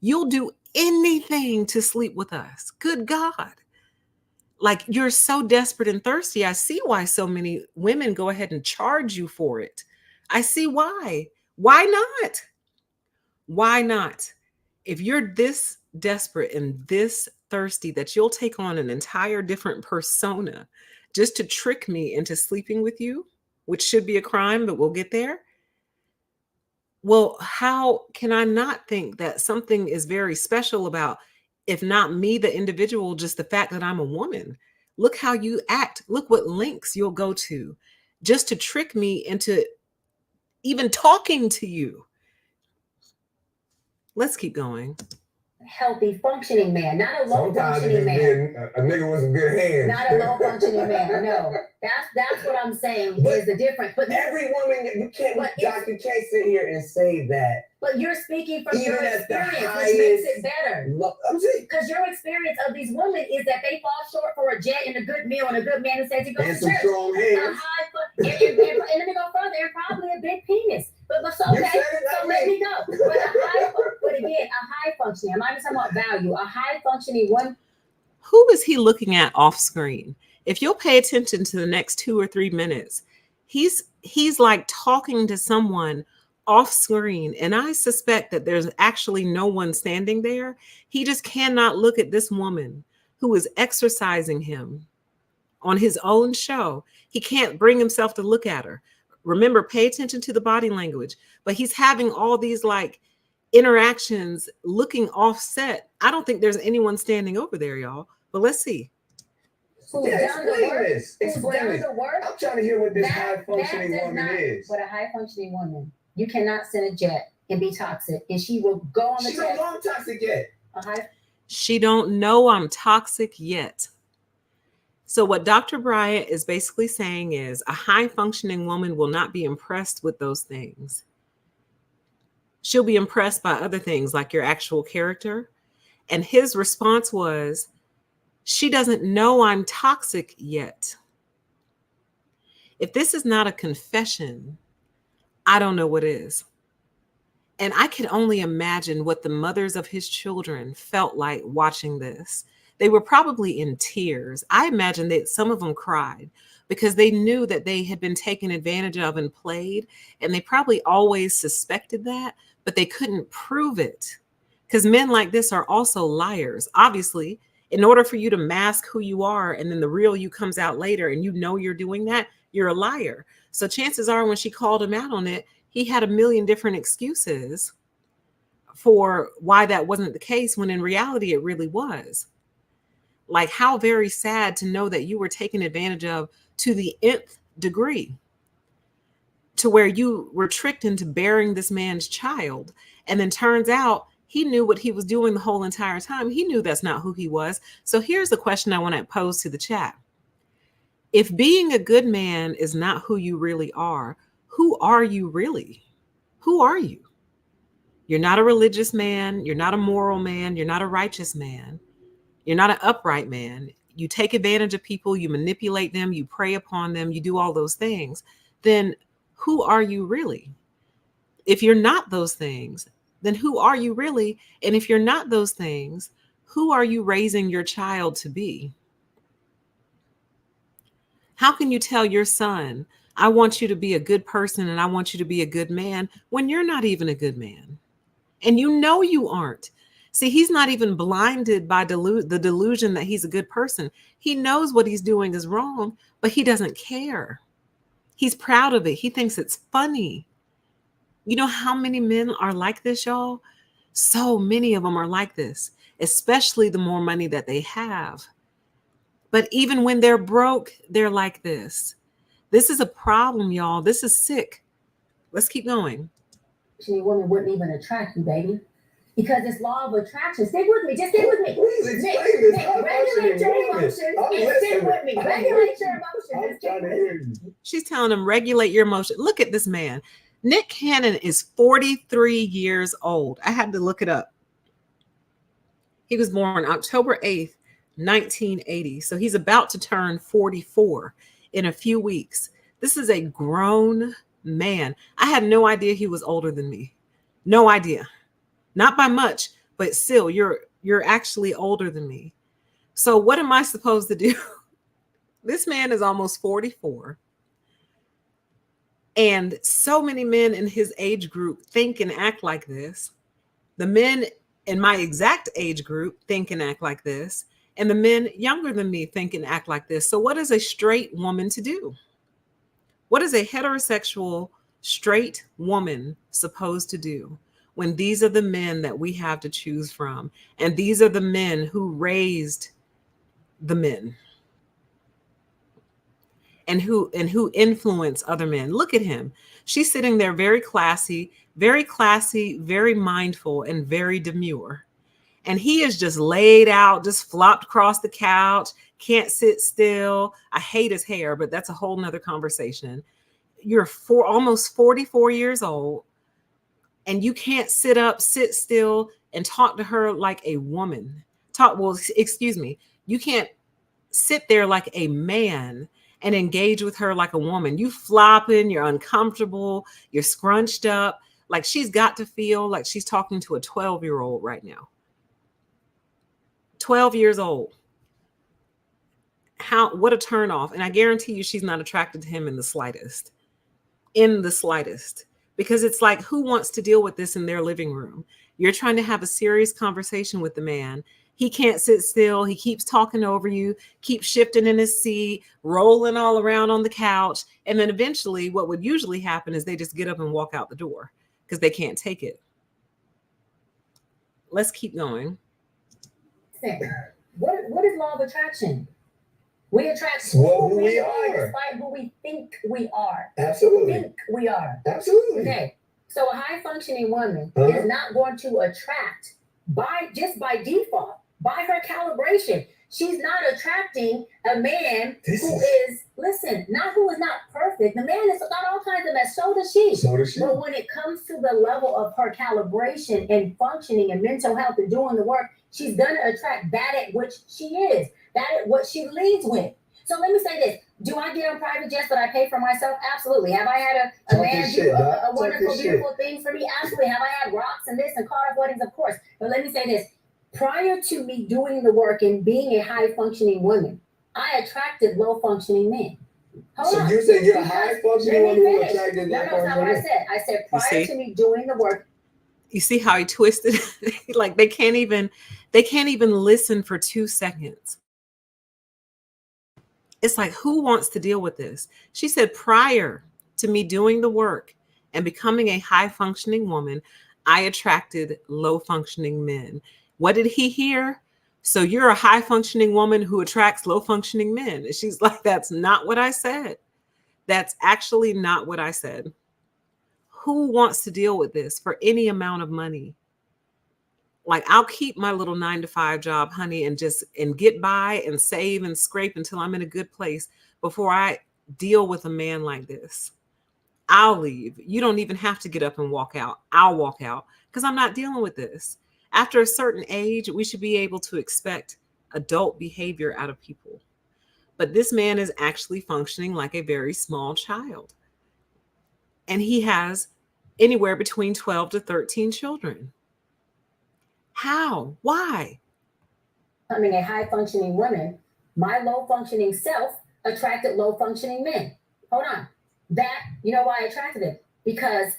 [SPEAKER 2] You'll do anything to sleep with us. Good God. Like, you're so desperate and thirsty. I see why so many women go ahead and charge you for it. I see why. Why not? Why not? If you're this desperate and this thirsty that you'll take on an entire different persona just to trick me into sleeping with you, which should be a crime, but we'll get there. Well, how can I not think that something is very special about, if not me, the individual, just the fact that I'm a woman? Look how you act. Look what lengths you'll go to just to trick me into even talking to you. Let's keep going.
[SPEAKER 3] Healthy, functioning man, not a low
[SPEAKER 1] Sometimes
[SPEAKER 3] functioning man.
[SPEAKER 1] a nigga with some good hands.
[SPEAKER 3] Not a low functioning man. No, that's what I'm saying is the difference. But
[SPEAKER 1] every woman, you can't sit here and say that.
[SPEAKER 3] But you're speaking from your experience,
[SPEAKER 1] highest,
[SPEAKER 3] which makes it better.
[SPEAKER 1] I'm saying,
[SPEAKER 3] because your experience of these women is that they fall short for a jet and a good meal and a good man who says he goes to church.
[SPEAKER 1] Strong hands.
[SPEAKER 3] And let me go further, and probably a big penis. But so let me go. But again, a high functioning. I'm not even talking about value. A high functioning one.
[SPEAKER 2] Who is he looking at off screen? If you'll pay attention to the next 2 or 3 minutes, he's like talking to someone off screen, and I suspect that there's actually no one standing there. He just cannot look at this woman who is exercising him on his own show. He can't bring himself to look at her. Remember, pay attention to the body language. But he's having all these like interactions looking offset. I don't think there's anyone standing over there, y'all. But let's see.
[SPEAKER 1] Explain this. I'm trying to hear what this high functioning woman is.
[SPEAKER 3] What a high functioning woman. You cannot send a jet and be toxic, and she will go on the jet.
[SPEAKER 1] She don't know I'm toxic yet.
[SPEAKER 2] She don't know I'm toxic yet. So what Dr. Bryant is basically saying is a high functioning woman will not be impressed with those things. She'll be impressed by other things like your actual character. And his response was, she doesn't know I'm toxic yet. If this is not a confession, I don't know what is. And I can only imagine what the mothers of his children felt like watching this. They were probably in tears. I imagine that some of them cried because they knew that they had been taken advantage of and played. And they probably always suspected that, but they couldn't prove it. Because men like this are also liars. Obviously, in order for you to mask who you are and then the real you comes out later and you know you're doing that, you're a liar. So chances are when she called him out on it, he had a million different excuses for why that wasn't the case, when in reality, it really was. Like, how very sad to know that you were taken advantage of to the nth degree, to where you were tricked into bearing this man's child. And then turns out he knew what he was doing the whole entire time. He knew that's not who he was. So here's the question I want to pose to the chat. If being a good man is not who you really are, who are you really? Who are you? You're not a religious man. You're not a moral man. You're not a righteous man. You're not an upright man. You take advantage of people. You manipulate them. You prey upon them. You do all those things. Then who are you really? If you're not those things, then who are you really? And if you're not those things, who are you raising your child to be? How can you tell your son, I want you to be a good person and I want you to be a good man, when you're not even a good man? And you know you aren't. See, he's not even blinded by the delusion that he's a good person. He knows what he's doing is wrong, but he doesn't care. He's proud of it. He thinks it's funny. You know how many men are like this, y'all? So many of them are like this, especially the more money that they have. But even when they're broke, they're like this. This is a problem, y'all. This is sick. Let's keep going.
[SPEAKER 3] A woman wouldn't even attract you, baby. Because it's law of attraction. Stick with me. Just stick with me.
[SPEAKER 1] Please explain this.
[SPEAKER 3] Regulate your emotions and stick with me. Regulate your emotions.
[SPEAKER 1] I'm trying to hear you.
[SPEAKER 2] She's telling him, regulate your emotion. Look at this man. Nick Cannon is 43 years old. I had to look it up. He was born October 8th, 1980. So he's about to turn 44 in a few weeks. This is a grown man. I had no idea he was older than me. No idea. Not by much, but still, you're actually older than me. So what am I supposed to do? This man is almost 44. And so many men in his age group think and act like this. The men in my exact age group think and act like this. And the men younger than me think and act like this. So what is a straight woman to do? What is a heterosexual straight woman supposed to do when these are the men that we have to choose from? And these are the men who raised the men. and who influence other men. Look at him. She's sitting there very classy, very mindful, and very demure. And he is just laid out, just flopped across the couch, can't sit still. I hate his hair, but that's a whole nother conversation. You're almost 44 years old, and you can't sit up, sit still, and talk to her like a woman. You can't sit there like a man and engage with her like a woman. You flopping, you're uncomfortable, you're scrunched up. Like she's got to feel like she's talking to a 12-year-old right now. 12 years old. What a turnoff. And I guarantee you she's not attracted to him in the slightest. Because it's like, who wants to deal with this in their living room? You're trying to have a serious conversation with the man. He can't sit still. He keeps talking over you, keeps shifting in his seat, rolling all around on the couch. And then eventually what would usually happen is they just get up and walk out the door because they can't take it. Let's keep going.
[SPEAKER 3] What is law of attraction? We attract
[SPEAKER 1] who we are,
[SPEAKER 3] despite who we think we are.
[SPEAKER 1] Absolutely.
[SPEAKER 3] Think we are.
[SPEAKER 1] Absolutely.
[SPEAKER 3] Okay. So a high functioning woman is not going to attract by default, by her calibration. She's not attracting a man who is not perfect. The man has got all kinds of mess. So does she. But when it comes to the level of her calibration and functioning and mental health and doing the work, she's going to attract that at which she is, that at what she leads with. So let me say this. Do I get on private jets that I pay for myself? Absolutely. Have I had a man do a wonderful, beautiful things for me? Absolutely. Have I had rocks and this and caught up weddings? Of course. But let me say this. Prior to me doing the work and being a high-functioning woman, I attracted low-functioning men.
[SPEAKER 1] You said you're a high-functioning woman who attracted
[SPEAKER 3] low-functioning men? No, that's not what I said. I said prior to me doing the work.
[SPEAKER 2] You see how he twisted? Like they can't even listen for 2 seconds. It's like, who wants to deal with this? She said, prior to me doing the work and becoming a high-functioning woman, I attracted low-functioning men. What did he hear? So you're a high-functioning woman who attracts low-functioning men. And she's like, that's not what I said. That's actually not what I said. Who wants to deal with this for any amount of money? Like, I'll keep my little 9-to-5 job, honey, and get by and save and scrape until I'm in a good place before I deal with a man like this. I'll leave. You don't even have to get up and walk out. I'll walk out because I'm not dealing with this. After a certain age, we should be able to expect adult behavior out of people. But this man is actually functioning like a very small child. And he has anywhere between 12 to 13 children. How? Why?
[SPEAKER 3] Becoming a high-functioning woman, my low-functioning self attracted low-functioning men. Hold on. You know why I attracted it? Because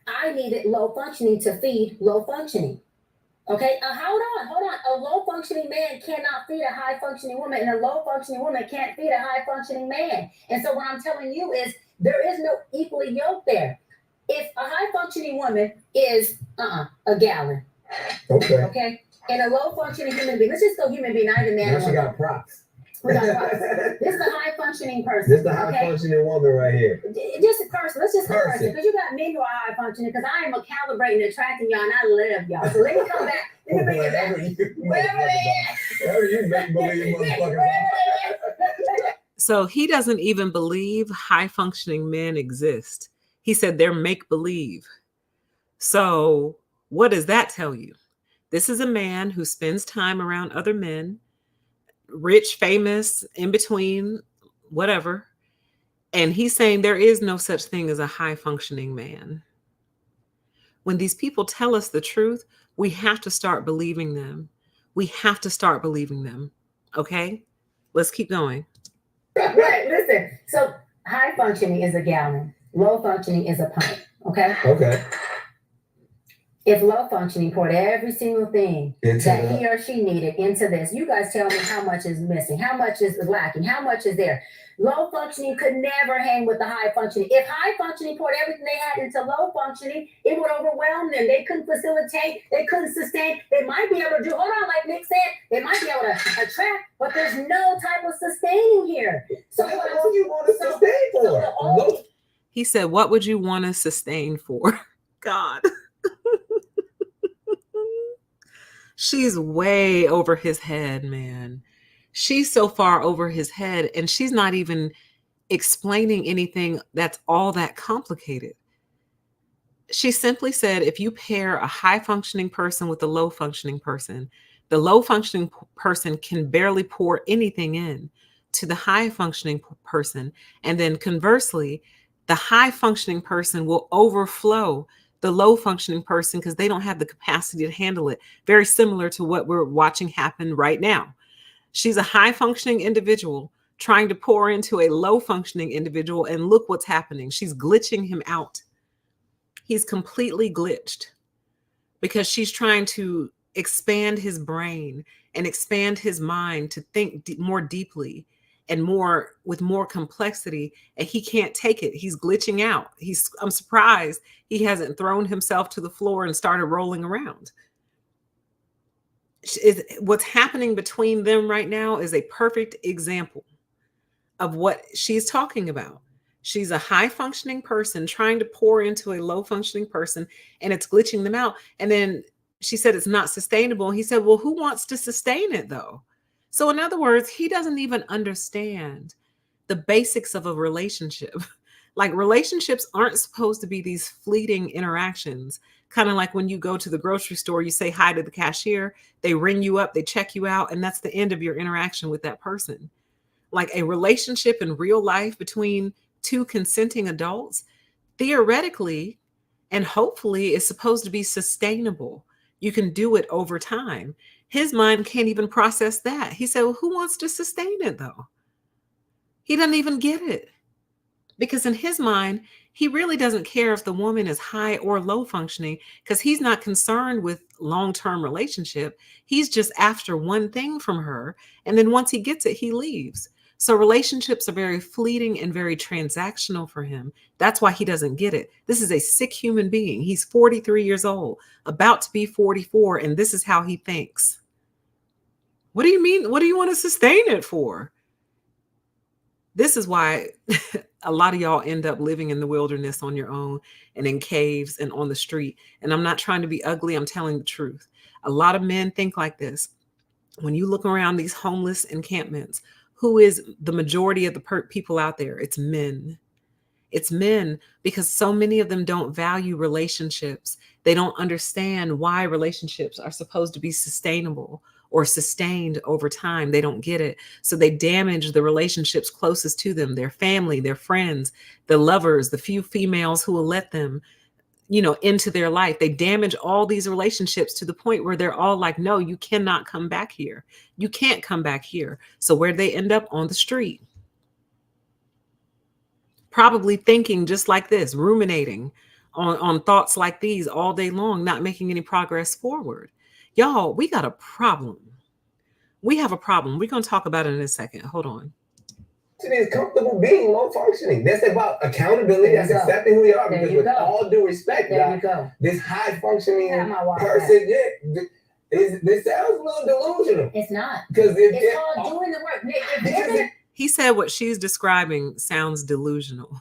[SPEAKER 3] I needed low-functioning to feed low-functioning. Okay, hold on. A low-functioning man cannot feed a high-functioning woman, and a low-functioning woman can't feed a high-functioning man. And so what I'm telling you is there is no equally yoked there. If a high-functioning woman is a gallon, okay, and a low-functioning human being, let's just go human being, not even man.
[SPEAKER 1] Now she got props.
[SPEAKER 3] We got props. This is a high-functioning person.
[SPEAKER 1] This is the high-functioning woman right here.
[SPEAKER 3] Just a person. Let's just say person. Because you got men who are high-functioning, because I am a calibrating, attracting y'all, and I love y'all. So let me come back. Let me bring it back.
[SPEAKER 1] Whatever you make believe, motherfucker.
[SPEAKER 2] So he doesn't even believe high-functioning men exist. He said they're make-believe. So what does that tell you? This is a man who spends time around other men, rich, famous, in between, whatever. And he's saying there is no such thing as a high-functioning man. When these people tell us the truth, we have to start believing them. We have to start believing them. Okay? Let's keep going.
[SPEAKER 3] Right, listen. So high-functioning is a gallon. Low-functioning is a pint. Okay?
[SPEAKER 1] Okay.
[SPEAKER 3] If low functioning poured every single thing
[SPEAKER 1] Into
[SPEAKER 3] that
[SPEAKER 1] the-
[SPEAKER 3] he or she needed into this, you guys tell me how much is missing, how much is lacking, how much is there. Low functioning could never hang with the high functioning. If high functioning poured everything they had into low functioning, it would overwhelm them. They couldn't facilitate, they couldn't sustain. They might be able to do, hold on, like Nick said, they might be able to attract, but there's no type of sustaining here. So
[SPEAKER 1] how
[SPEAKER 3] what
[SPEAKER 1] long you want to sustain for?
[SPEAKER 3] the
[SPEAKER 2] He said, what would you want to sustain for? God. She's way over his head, man. She's so far over his head, and she's not even explaining anything that's all that complicated. She simply said, if you pair a high functioning person with a low functioning person, the low functioning person can barely pour anything in to the high functioning person. And then conversely, the high functioning person will overflow the low functioning person because they don't have the capacity to handle it. Very similar to what we're watching happen right now. She's a high functioning individual trying to pour into a low functioning individual, and look what's happening. She's glitching him out. He's completely glitched because she's trying to expand his brain and expand his mind to think more deeply and more with more complexity, and he can't take it. He's glitching out. I'm surprised he hasn't thrown himself to the floor and started rolling around. What's happening between them right now is a perfect example of what she's talking about. She's a high functioning person trying to pour into a low functioning person, and it's glitching them out. And then she said it's not sustainable. He said, well, who wants to sustain it though? So in other words, he doesn't even understand the basics of a relationship. Like, relationships aren't supposed to be these fleeting interactions. Kind of like when you go to the grocery store, you say hi to the cashier, they ring you up, they check you out, and that's the end of your interaction with that person. Like, a relationship in real life between two consenting adults, theoretically and hopefully is supposed to be sustainable. You can do it over time. His mind can't even process that. He said, well, who wants to sustain it though? He doesn't even get it. Because in his mind, he really doesn't care if the woman is high or low functioning, because he's not concerned with long-term relationship. He's just after one thing from her. And then once he gets it, he leaves. So relationships are very fleeting and very transactional for him. That's why he doesn't get it. This is a sick human being. He's 43 years old, about to be 44, and this is how he thinks. What do you mean? What do you want to sustain it for? This is why a lot of y'all end up living in the wilderness on your own and in caves and on the street. And I'm not trying to be ugly. I'm telling the truth. A lot of men think like this. When you look around these homeless encampments, who is the majority of the people out there? It's men. It's men, because so many of them don't value relationships. They don't understand why relationships are supposed to be sustainable or sustained over time. They don't get it. So they damage the relationships closest to them, their family, their friends, the lovers, the few females who will let them, into their life. They damage all these relationships to the point where they're all like, no, you cannot come back here. You can't come back here. So where they end up? On the street. Probably thinking just like this, ruminating on thoughts like these all day long, not making any progress forward. Y'all, we got a problem. We have a problem. We're going to talk about it in a second. Hold on.
[SPEAKER 1] Is comfortable being low functioning. That's about accountability. That's accepting who you are. Because with all due respect, this high functioning person, this sounds a little delusional.
[SPEAKER 3] It's not.
[SPEAKER 1] Because
[SPEAKER 3] it's called doing the work.
[SPEAKER 2] He said what she's describing sounds delusional.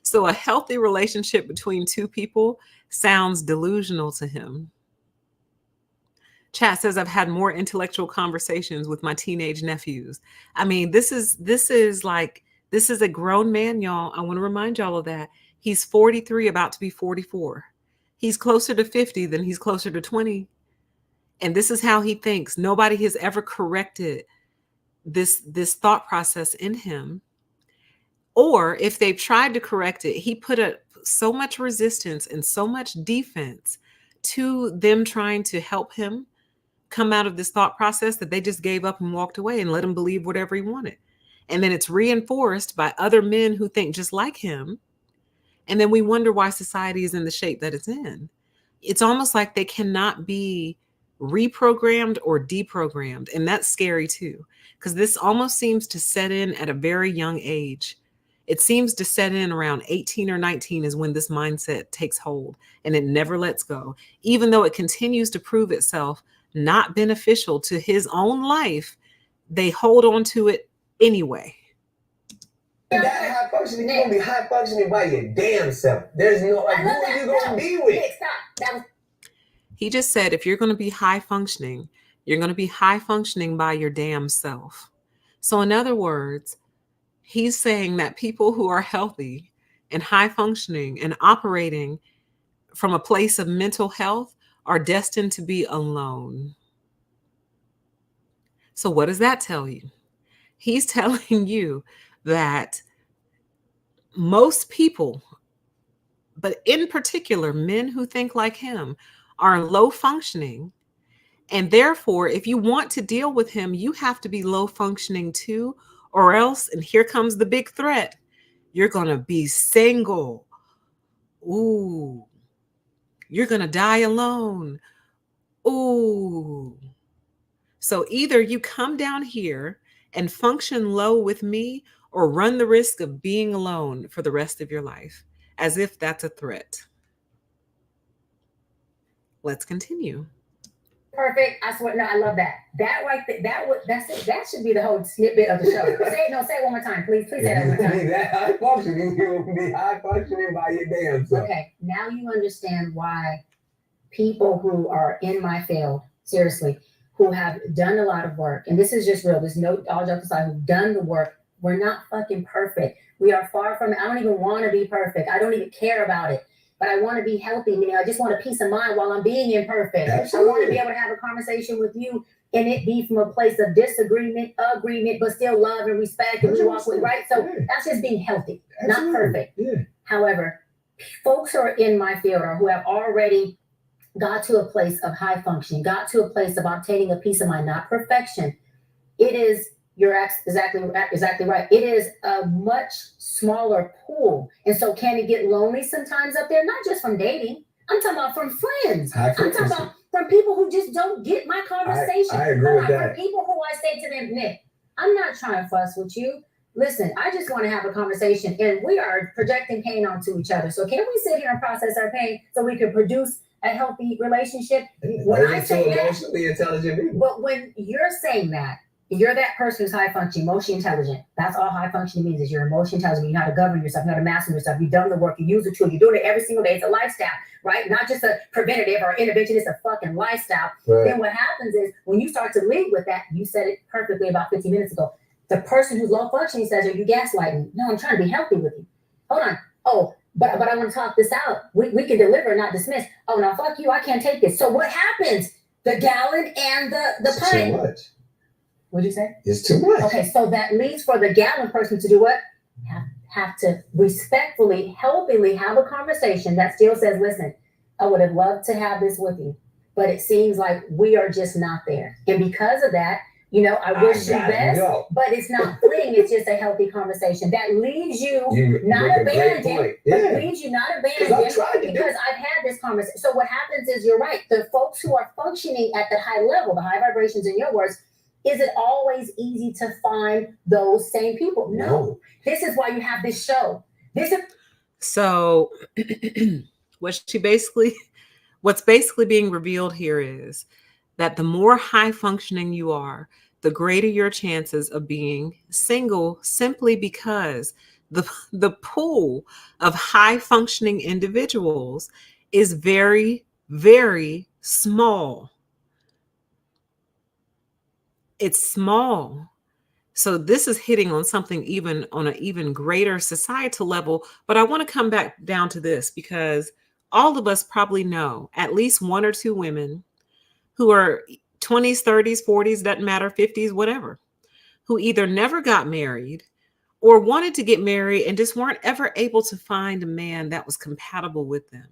[SPEAKER 2] So a healthy relationship between two people sounds delusional to him. Chat says, I've had more intellectual conversations with my teenage nephews. I mean, this is a grown man, y'all. I want to remind y'all of that. He's 43, about to be 44. He's closer to 50 than he's closer to 20. And this is how he thinks. Nobody has ever corrected this thought process in him. Or if they've tried to correct it, he put up so much resistance and so much defense to them trying to help him come out of this thought process that they just gave up and walked away and let him believe whatever he wanted. And then it's reinforced by other men who think just like him. And then we wonder why society is in the shape that it's in. it's almost like they cannot be reprogrammed or deprogrammed. And that's scary too, because this almost seems to set in at a very young age. It seems to set in around 18 or 19 is when this mindset takes hold, and it never lets go, even though it continues to prove itself not beneficial to his own life. They hold on to it anyway.
[SPEAKER 1] That high functioning, you're gonna be high functioning by your damn self. There's no, like, who are you gonna be with?
[SPEAKER 3] Stop.
[SPEAKER 2] He just said, if you're gonna be high functioning, you're gonna be high functioning by your damn self. So in other words, he's saying that people who are healthy and high functioning and operating from a place of mental health are destined to be alone. So what does that tell you? He's telling you that most people, but in particular, men who think like him, are low functioning. And therefore, if you want to deal with him, you have to be low functioning too, or else, and here comes the big threat, you're going to be single. Ooh, you're going to die alone. Ooh. So either you come down here and function low with me, or run the risk of being alone for the rest of your life, as if that's a threat. Let's continue.
[SPEAKER 3] Perfect. I swear, no, I love that. That right there, that's it. That should be the whole snippet of the show. Say it one more time, please. Please say that one more time.
[SPEAKER 1] That high functioning, you're gonna be high functioning by your damn self.
[SPEAKER 3] Okay, now you understand why people who are in my field, seriously, who have done a lot of work, and this is just real, there's no, all jokes aside, who've done the work, we're not fucking perfect. We are far from it. I don't even want to be perfect. I don't even care about it. But I want to be healthy. You know, I just want a peace of mind while I'm being imperfect. Absolutely. I want to be able to have a conversation with you and it be from a place of disagreement, agreement, but still love and respect, and we walk with, right? So that's just being healthy, not perfect. Yeah. However, folks who are in my field or who have already got to a place of high functioning, got to a place of obtaining a peace of mind, not perfection, it is, you're exactly right. It is a much smaller pool. And so can it get lonely sometimes up there? Not just from dating. I'm talking about from friends. I'm talking about from people who just don't get my conversation. I agree with that. From people who I say to them, Nick, I'm not trying to fuss with you. Listen, I just want to have a conversation, and we are projecting pain onto each other. So can we sit here and process our pain so we can produce a healthy relationship? When I say that, emotionally intelligent people. But when you're saying that, you're that person who's high functioning, emotionally intelligent. That's all high functioning means, is you're emotionally intelligent. You know how to govern yourself, you know how to master yourself. You've done the work, you use the tool, you're doing it every single day. It's a lifestyle, right? Not just a preventative or intervention, it's a fucking lifestyle. Right. Then what happens is when you start to lead with that, you said it perfectly about 15 minutes ago. The person who's low functioning says, are you gaslighting? No, I'm trying to be healthy with you. Hold on. Oh, but I want to talk this out. We can deliver, not dismiss. Oh, now fuck you, I can't take this. So what happens? The gallon and the pint. Too much. What'd you say? It's too much. Okay, so that leads for the gallon person to do what? Have to respectfully, healthily have a conversation that still says, listen, I would have loved to have this with you, but it seems like we are just not there. And because of that, you know, I wish you best, but it's not fleeing. It's just a healthy conversation that leaves you not abandoned. Yeah. Leaves you not abandoned because I've had this conversation. So what happens is, you're right. The folks who are functioning at the high level, the high vibrations in your words, is it always easy to find those same people? No. This is why you have this show.
[SPEAKER 2] So what's basically being revealed here is that the more high functioning you are, the greater your chances of being single, simply because the pool of high functioning individuals is very, very small. It's small. So this is hitting on something even on an even greater societal level. But I want to come back down to this, because all of us probably know at least one or two women who are 20s, 30s, 40s, doesn't matter, 50s, whatever, who either never got married or wanted to get married and just weren't ever able to find a man that was compatible with them.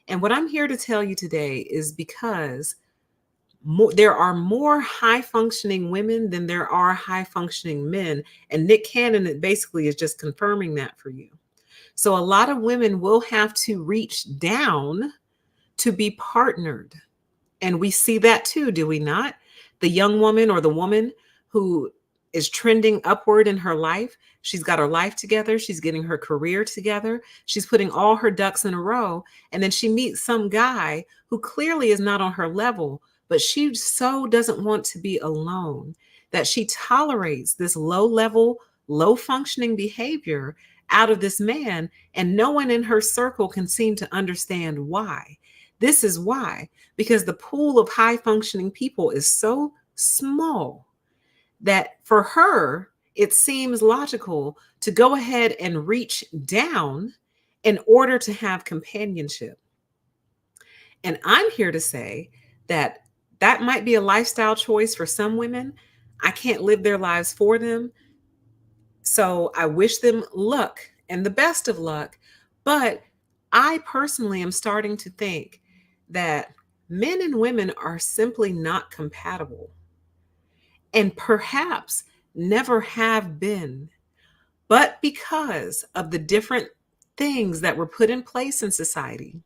[SPEAKER 2] And what I'm here to tell you today is because there are more high functioning women than there are high functioning men. And Nick Cannon basically is just confirming that for you. So a lot of women will have to reach down to be partnered. And we see that too, do we not? The young woman or the woman who is trending upward in her life. She's got her life together. She's getting her career together. She's putting all her ducks in a row. And then she meets some guy who clearly is not on her level, but she so doesn't want to be alone that she tolerates this low level, low functioning behavior out of this man. And no one in her circle can seem to understand why. This is why, because the pool of high functioning people is so small that for her, it seems logical to go ahead and reach down in order to have companionship. And I'm here to say that that might be a lifestyle choice for some women. I can't live their lives for them. So I wish them luck and the best of luck. But I personally am starting to think that men and women are simply not compatible, and perhaps never have been. But because of the different things that were put in place in society,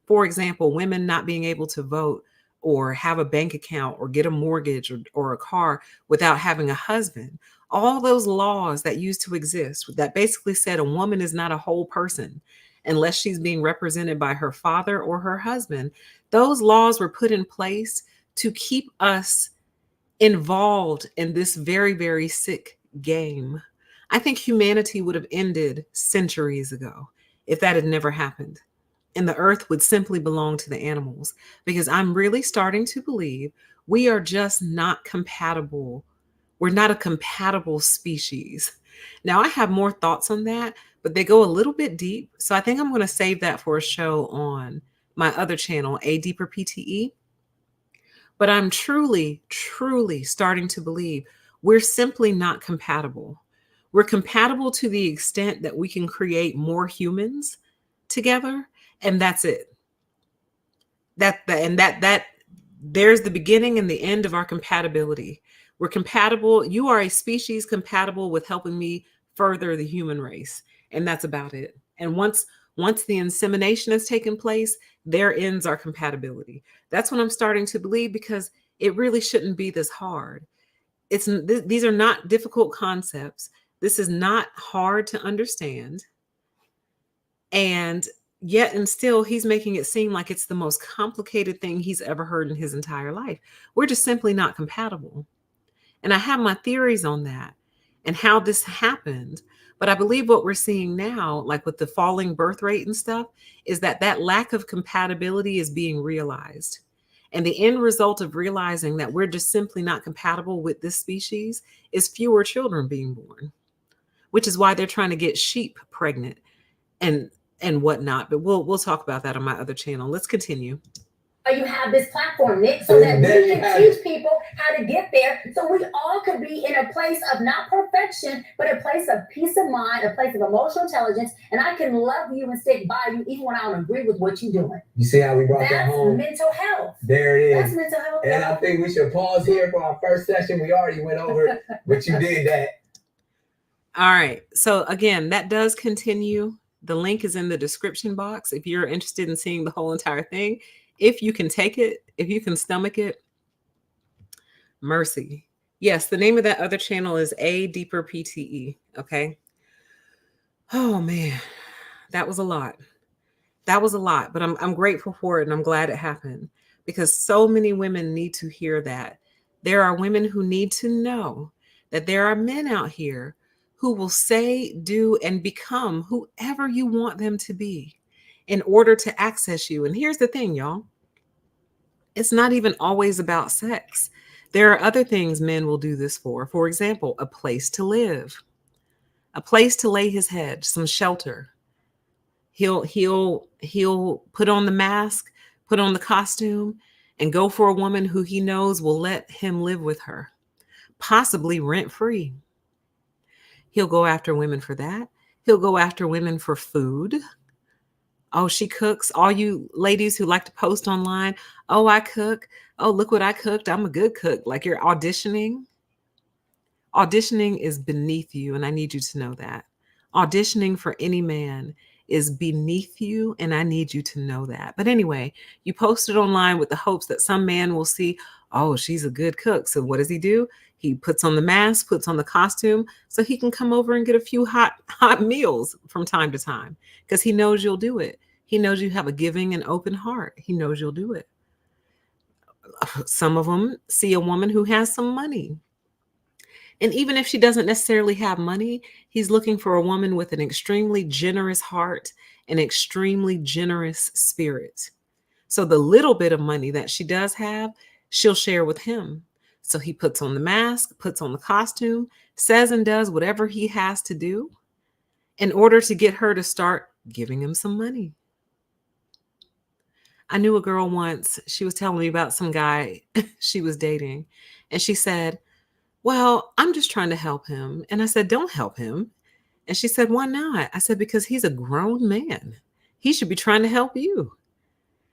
[SPEAKER 2] for example, women not being able to vote or have a bank account or get a mortgage or a car without having a husband, all those laws that used to exist that basically said a woman is not a whole person unless she's being represented by her father or her husband, those laws were put in place to keep us involved in this very, very sick game. I think humanity would have ended centuries ago if that had never happened. And the earth would simply belong to the animals, because I'm really starting to believe we are just not compatible. We're not a compatible species. Now, I have more thoughts on that, but they go a little bit deep. So I think I'm going to save that for a show on my other channel, A Deeper PTE. But I'm truly, truly starting to believe we're simply not compatible. We're compatible to the extent that we can create more humans together, and that's it. There's the beginning and the end of our compatibility. We're compatible. You are a species compatible with helping me further the human race, and that's about it. And once the insemination has taken place, there ends our compatibility. That's what I'm starting to believe, because it really shouldn't be this hard. These are not difficult concepts. This is not hard to understand. And yet and still, he's making it seem like it's the most complicated thing he's ever heard in his entire life. We're just simply not compatible. And I have my theories on that and how this happened. But I believe what we're seeing now, like with the falling birth rate and stuff, is that lack of compatibility is being realized. And the end result of realizing that we're just simply not compatible with this species is fewer children being born, which is why they're trying to get sheep pregnant and whatnot. But we'll talk about that on my other channel. Let's continue.
[SPEAKER 3] You have this platform, Nick, so that we can teach people how to get there, so we all could be in a place of not perfection, but a place of peace of mind, a place of emotional intelligence, and I can love you and stick by you even when I don't agree with what you're doing.
[SPEAKER 1] You see how we brought that home?
[SPEAKER 3] That's mental health.
[SPEAKER 1] There it is.
[SPEAKER 3] That's mental health.
[SPEAKER 1] And I think we should pause here for our first session. We already went over it, but you did that.
[SPEAKER 2] All right. So again, that does continue. The link is in the description box if you're interested in seeing the whole entire thing. If you can take it, if you can stomach it, mercy. Yes, the name of that other channel is A Deeper PTE. Okay. Oh man, that was a lot. That was a lot, but I'm grateful for it, and I'm glad it happened, because so many women need to hear that. There are women who need to know that there are men out here who will say, do, and become whoever you want them to be in order to access you. And here's the thing, y'all. It's not even always about sex. There are other things men will do this for. For example, a place to live, a place to lay his head, some shelter. He'll put on the mask, put on the costume, and go for a woman who he knows will let him live with her, possibly rent-free. He'll go after women for that. He'll go after women for food. Oh, she cooks. All you ladies who like to post online, oh, I cook. Oh, look what I cooked. I'm a good cook. Like, you're auditioning. Auditioning is beneath you, and I need you to know that. Auditioning for any man is beneath you, and I need you to know that. But anyway, you posted online with the hopes that some man will see, oh, she's a good cook. So what does he do? He puts on the mask, puts on the costume, so he can come over and get a few hot meals from time to time, because he knows you'll do it. He knows you have a giving and open heart. He knows you'll do it. Some of them see a woman who has some money. And even if she doesn't necessarily have money, he's looking for a woman with an extremely generous heart and extremely generous spirit. So the little bit of money that she does have, she'll share with him. So he puts on the mask, puts on the costume, says and does whatever he has to do in order to get her to start giving him some money. I knew a girl once, she was telling me about some guy she was dating. And she said, well, I'm just trying to help him. And I said, don't help him. And she said, why not? I said, because he's a grown man. He should be trying to help you.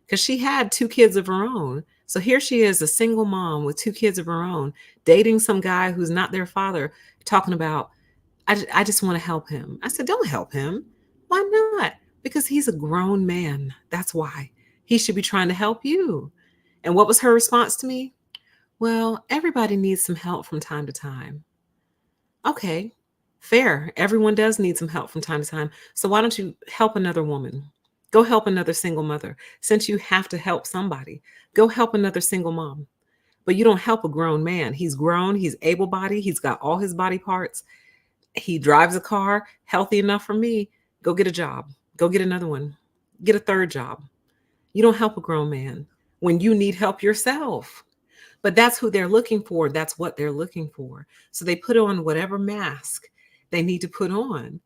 [SPEAKER 2] Because she had 2 kids of her own. So here she is, a single mom with 2 kids of her own, dating some guy who's not their father, talking about, I just want to help him. I said, don't help him. Why not? Because he's a grown man. That's why. He should be trying to help you. And what was her response to me? Well, everybody needs some help from time to time. Okay, fair. Everyone does need some help from time to time. So why don't you help another woman? Go help another single mother. Since you have to help somebody, go help another single mom. But you don't help a grown man. He's grown. He's able-bodied. He's got all his body parts. He drives a car, healthy enough for me. Go get a job. Go get another one. Get a third job. You don't help a grown man when you need help yourself. But that's who they're looking for. That's what they're looking for. So they put on whatever mask they need to put on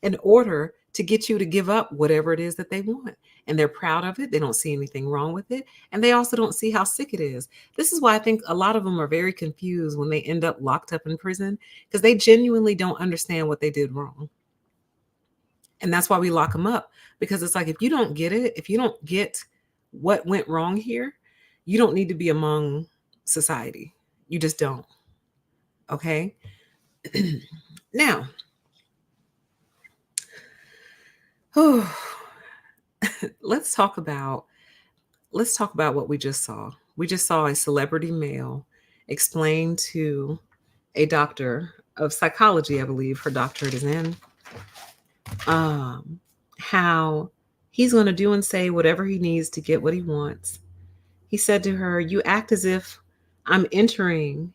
[SPEAKER 2] in order to get you to give up whatever it is that they want. And they're proud of it. They don't see anything wrong with it. And they also don't see how sick it is. This is why I think a lot of them are very confused when they end up locked up in prison, because they genuinely don't understand what they did wrong. And that's why we lock them up, because it's like, if you don't get it, if you don't get what went wrong here, you don't need to be among society. You just don't. Okay. Now, let's talk about what we just saw. We just saw a celebrity male explain to a doctor of psychology, I believe her doctorate is in, how he's going to do and say whatever he needs to get what he wants. He said to her, you act as if I'm entering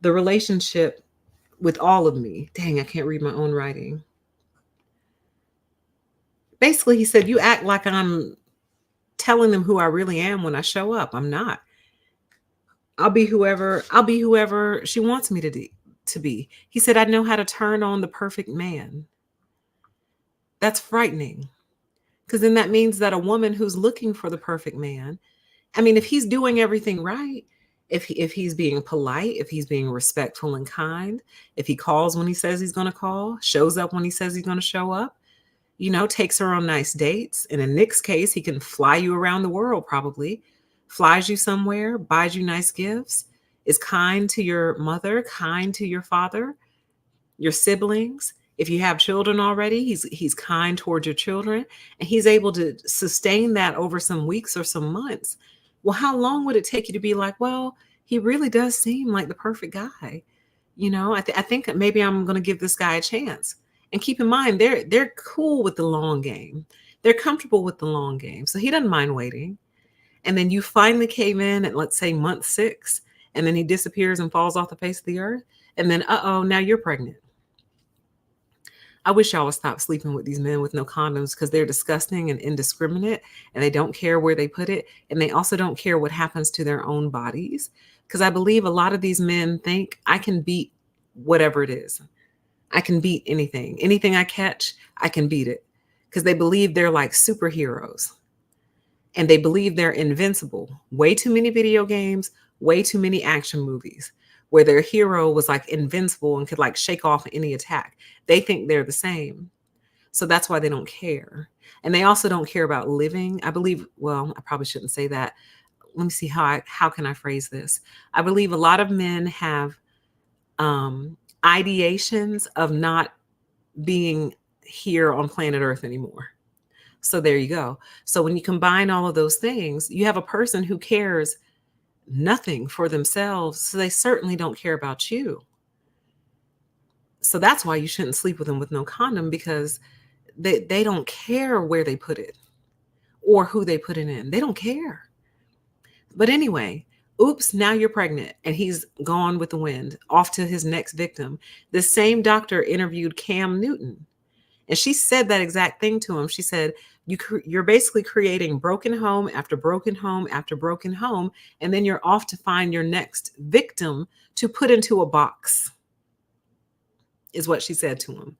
[SPEAKER 2] the relationship with all of me. Dang, I can't read my own writing. Basically, he said, you act like I'm telling them who I really am when I show up. I'm not. I'll be whoever she wants me to be. He said, I know how to turn on the perfect man. That's frightening, because then that means that a woman who's looking for the perfect man, I mean, if he's doing everything right, if he's being polite, if he's being respectful and kind, if he calls when he says he's going to call, shows up when he says he's going to show up, takes her on nice dates. And in Nick's case, he can fly you around the world, probably flies you somewhere, buys you nice gifts, is kind to your mother, kind to your father, your siblings. If you have children already, he's kind towards your children, and he's able to sustain that over some weeks or some months. Well, how long would it take you to be like, well, he really does seem like the perfect guy? I think maybe I'm going to give this guy a chance. And keep in mind, they're cool with the long game. They're comfortable with the long game. So he doesn't mind waiting. And then you finally came in at, let's say, month 6, and then he disappears and falls off the face of the earth. And then, now you're pregnant. I wish y'all would stop sleeping with these men with no condoms, because they're disgusting and indiscriminate, and they don't care where they put it. And they also don't care what happens to their own bodies. Because I believe a lot of these men think, I can beat whatever it is. I can beat anything. Anything I catch, I can beat it. Because they believe they're like superheroes. And they believe they're invincible. Way too many video games, way too many action movies where their hero was like invincible and could like shake off any attack. They think they're the same. So that's why they don't care. And they also don't care about living. I believe, well, I probably shouldn't say that. Let me see how can I phrase this? I believe a lot of men have ideations of not being here on planet Earth anymore. So there you go. So when you combine all of those things, you have a person who cares nothing for themselves. So they certainly don't care about you. So that's why you shouldn't sleep with them with no condom, because they don't care where they put it or who they put it in. They don't care. But anyway, oops, now you're pregnant, and he's gone with the wind, off to his next victim. The same doctor interviewed Cam Newton, and she said that exact thing to him. She said, you're basically creating broken home after broken home after broken home, and then you're off to find your next victim to put into a box, is what she said to him.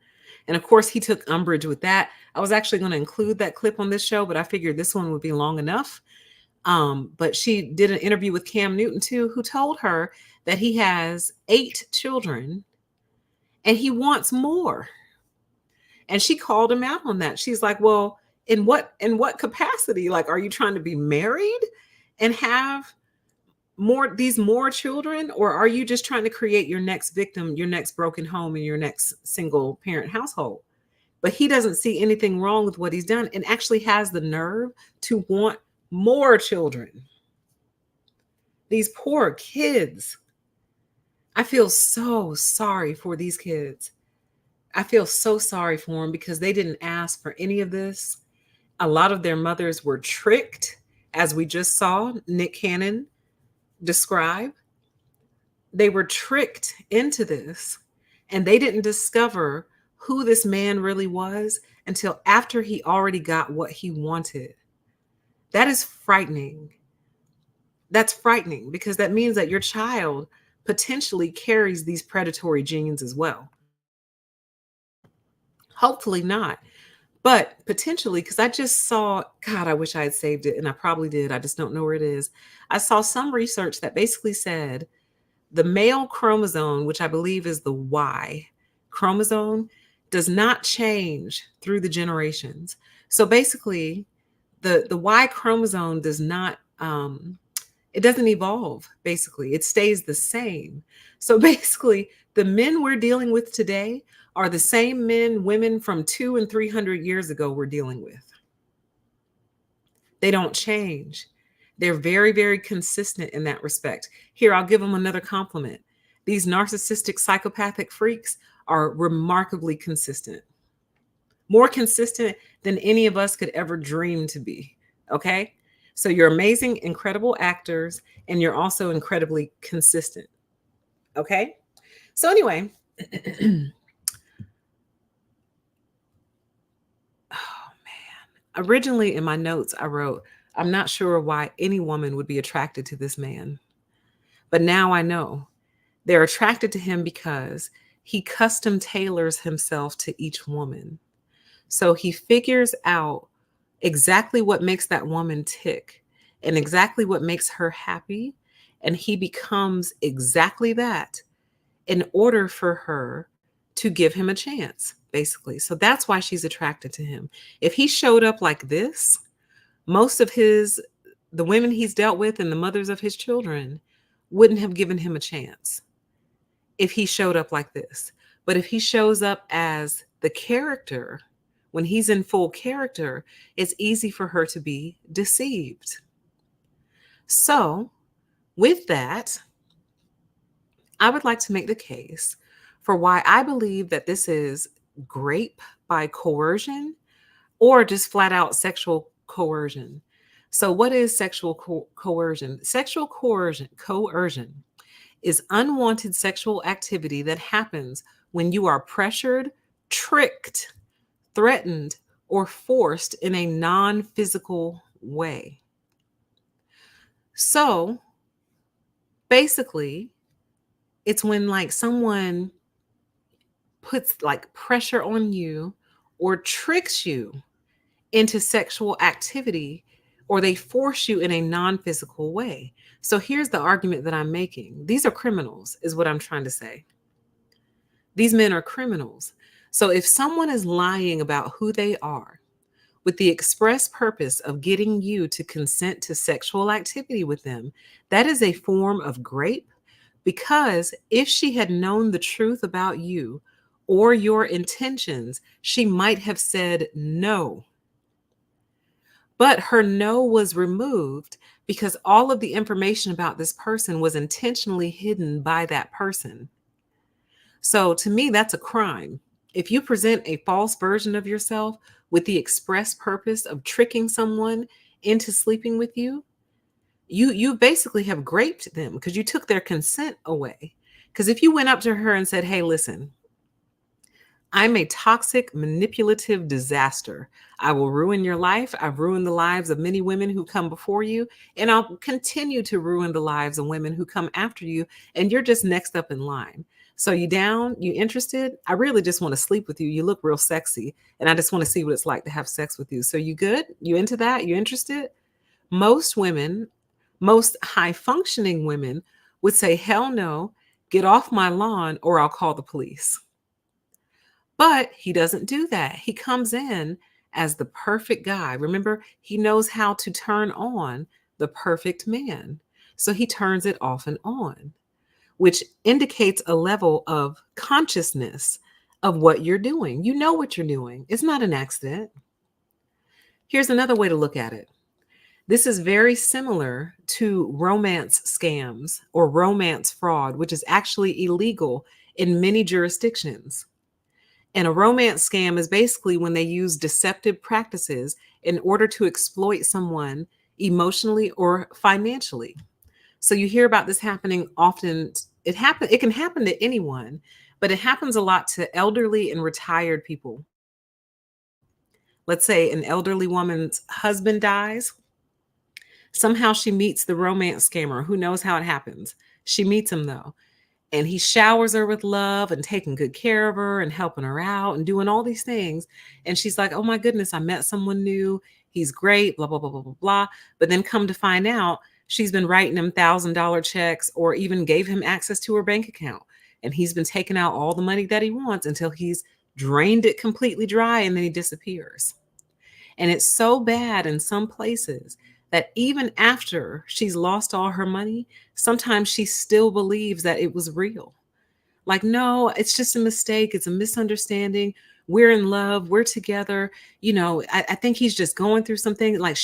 [SPEAKER 2] And of course, he took umbrage with that. I was actually going to include that clip on this show, but I figured this one would be long enough. But she did an interview with Cam Newton too, who told her that he has 8 children and he wants more. And she called him out on that. She's like, well, in what capacity? Like, are you trying to be married and have more children, or are you just trying to create your next victim, your next broken home, and your next single parent household? But he doesn't see anything wrong with what he's done, and actually has the nerve to want more children. These poor kids. I feel so sorry for these kids. I feel so sorry for them because they didn't ask for any of this. A lot of their mothers were tricked, as we just saw Nick Cannon describe. They were tricked into this, and they didn't discover who this man really was until after he already got what he wanted. That is frightening. That's frightening, because that means that your child potentially carries these predatory genes as well. Hopefully not, but potentially, because I just saw, God, I wish I had saved it, and I probably did. I just don't know where it is. I saw some research that basically said the male chromosome, which I believe is the Y chromosome, does not change through the generations. So basically, the Y chromosome does not, it doesn't evolve, basically. It stays the same. So basically, the men we're dealing with today are the same men, women from 200 and 300 years ago we're dealing with. They don't change. They're very, very consistent in that respect. Here, I'll give them another compliment. These narcissistic, psychopathic freaks are remarkably consistent. More consistent than any of us could ever dream to be, okay? So you're amazing, incredible actors, and you're also incredibly consistent, okay? So anyway, originally in my notes, I wrote, I'm not sure why any woman would be attracted to this man. But now I know. They're attracted to him because he custom tailors himself to each woman. So he figures out exactly what makes that woman tick and exactly what makes her happy. And he becomes exactly that in order for her to give him a chance, basically. So that's why she's attracted to him. If he showed up like this, most of the women he's dealt with and the mothers of his children wouldn't have given him a chance if he showed up like this. But if he shows up as the character, when he's in full character, it's easy for her to be deceived. So with that, I would like to make the case for why I believe that this is rape by coercion or just flat out sexual coercion. So what is sexual coercion? Sexual coercion is unwanted sexual activity that happens when you are pressured, tricked, threatened, or forced in a non-physical way. So basically, it's when like someone puts like pressure on you or tricks you into sexual activity, or they force you in a non-physical way. So here's the argument that I'm making. These are criminals, is what I'm trying to say. These men are criminals. So if someone is lying about who they are with the express purpose of getting you to consent to sexual activity with them, that is a form of rape, because if she had known the truth about you, or your intentions, she might have said no. But her no was removed because all of the information about this person was intentionally hidden by that person. So to me, that's a crime. If you present a false version of yourself with the express purpose of tricking someone into sleeping with you, you basically have raped them because you took their consent away. Because if you went up to her and said, hey, listen, I'm a toxic, manipulative disaster. I will ruin your life. I've ruined the lives of many women who come before you, and I'll continue to ruin the lives of women who come after you, and you're just next up in line. So you down? You interested? I really just want to sleep with you. You look real sexy, and I just want to see what it's like to have sex with you. So you good? You into that? You interested? Most women, most high functioning women would say, hell no, get off my lawn or I'll call the police. But he doesn't do that. He comes in as the perfect guy. Remember, he knows how to turn on the perfect man. So he turns it off and on, which indicates a level of consciousness of what you're doing. You know what you're doing. It's not an accident. Here's another way to look at it. This is very similar to romance scams or romance fraud, which is actually illegal in many jurisdictions. And a romance scam is basically when they use deceptive practices in order to exploit someone emotionally or financially. So you hear about this happening often. It can happen to anyone, but it happens a lot to elderly and retired people. Let's say an elderly woman's husband dies. Somehow she meets the romance scammer. Who knows how it happens? She meets him though. And he showers her with love and taking good care of her and helping her out and doing all these things. And she's like, oh my goodness, I met someone new. He's great, blah, blah, blah, blah, blah, blah. But then come to find out, she's been writing him $1,000 checks or even gave him access to her bank account. And he's been taking out all the money that he wants until he's drained it completely dry and then he disappears. And it's so bad in some places that even after she's lost all her money, sometimes she still believes that it was real. Like, no, it's just a mistake. It's a misunderstanding. We're in love. We're together. I think he's just going through something. Like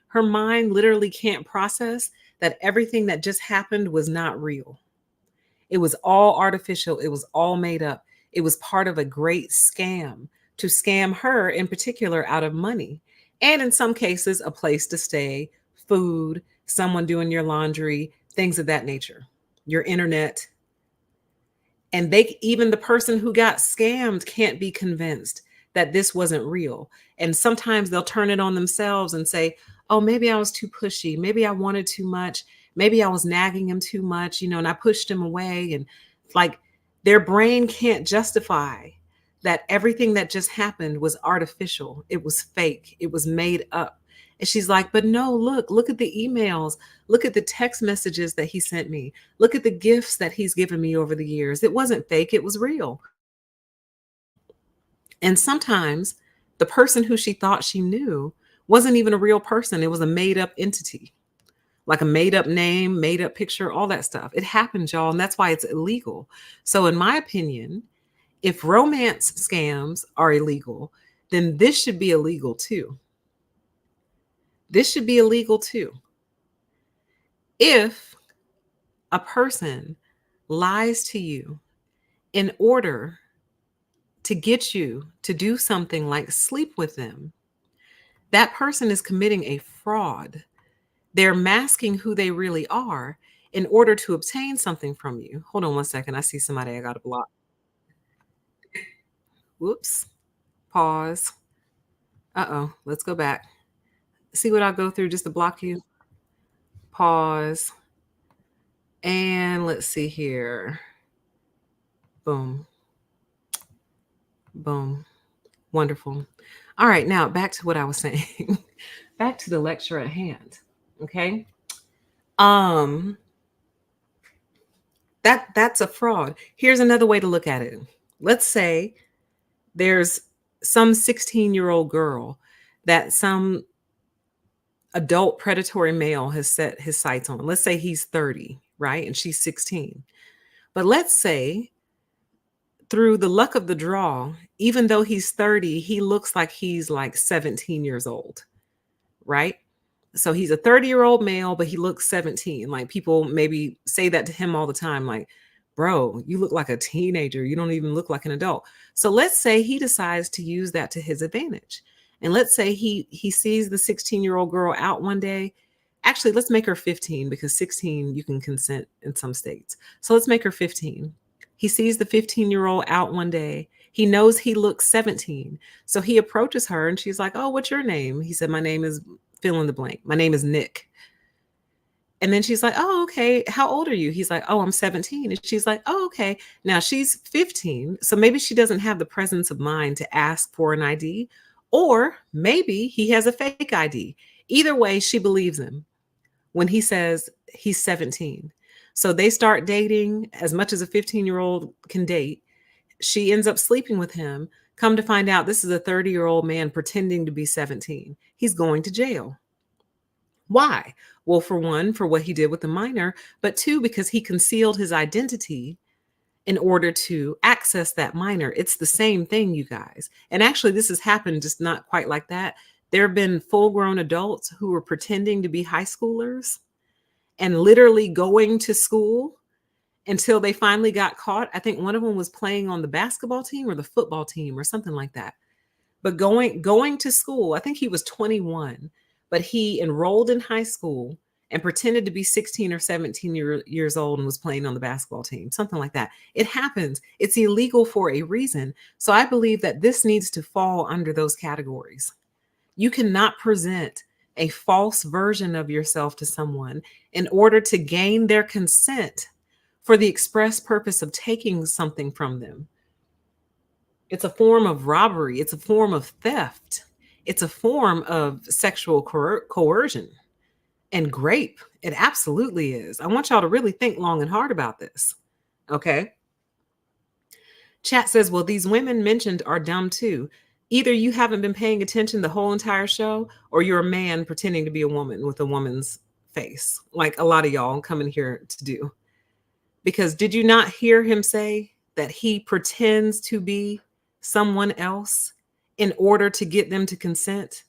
[SPEAKER 2] her mind literally can't process that everything that just happened was not real. It was all artificial. It was all made up. It was part of a great scam to scam her in particular out of money. And in some cases, a place to stay, food, someone doing your laundry, things of that nature, your internet. And even the person who got scammed can't be convinced that this wasn't real. And sometimes they'll turn it on themselves and say, oh, maybe I was too pushy. Maybe I wanted too much. Maybe I was nagging him too much, and I pushed him away. And like their brain can't justify that everything that just happened was artificial. It was fake. It was made up. And she's like, but no, look at the emails. Look at the text messages that he sent me. Look at the gifts that he's given me over the years. It wasn't fake. It was real. And sometimes the person who she thought she knew wasn't even a real person. It was a made up entity, like a made up name, made up picture, all that stuff. It happens, y'all. And that's why it's illegal. So in my opinion, if romance scams are illegal, then this should be illegal too. This should be illegal too. If a person lies to you in order to get you to do something like sleep with them, that person is committing a fraud. They're masking who they really are in order to obtain something from you. Hold on one second. I see somebody I got to block. Whoops. Pause. Uh-oh. Let's go back. See what I'll go through just to block you. Pause. And let's see here. Boom. Boom. Wonderful. All right. Now back to what I was saying. Back to the lecture at hand. Okay. That's a fraud. Here's another way to look at it. Let's say there's some 16-year-old girl that some adult predatory male has set his sights on. Let's say he's 30, right? And she's 16. But let's say through the luck of the draw, even though he's 30, he looks like he's like 17 years old, right? So he's a 30-year-old male, but he looks 17. Like people maybe say that to him all the time, like, bro, you look like a teenager. You don't even look like an adult. So let's say he decides to use that to his advantage. And let's say he sees the 16-year-old girl out one day. Actually, let's make her 15 because 16, you can consent in some states. So let's make her 15. He sees the 15-year-old out one day. He knows he looks 17. So he approaches her and she's like, oh, what's your name? He said, my name is fill in the blank. My name is Nick. And then she's like, oh, okay. How old are you? He's like, oh, I'm 17. And she's like, oh, okay. Now she's 15. So maybe she doesn't have the presence of mind to ask for an ID, or maybe he has a fake ID. Either way, she believes him when he says he's 17. So they start dating as much as a 15-year-old can date. She ends up sleeping with him. Come to find out, this is a 30-year-old man pretending to be 17. He's going to jail. Why? Well, for one, for what he did with the minor, but two, because he concealed his identity in order to access that minor. It's the same thing, you guys. And actually, this has happened just not quite like that. There have been full-grown adults who were pretending to be high schoolers and literally going to school until they finally got caught. I think one of them was playing on the basketball team or the football team or something like that. But going to school, I think he was 21, but he enrolled in high school and pretended to be 16 or 17 years old and was playing on the basketball team, something like that. It happens. It's illegal for a reason. So I believe that this needs to fall under those categories. You cannot present a false version of yourself to someone in order to gain their consent for the express purpose of taking something from them. It's a form of robbery. It's a form of theft. It's a form of sexual coercion and grape. It absolutely is. I want y'all to really think long and hard about this. Okay. Chat says, well, these women mentioned are dumb too. Either you haven't been paying attention the whole entire show, or you're a man pretending to be a woman with a woman's face, like a lot of y'all come in here to do. Because did you not hear him say that he pretends to be someone else in order to get them to consent?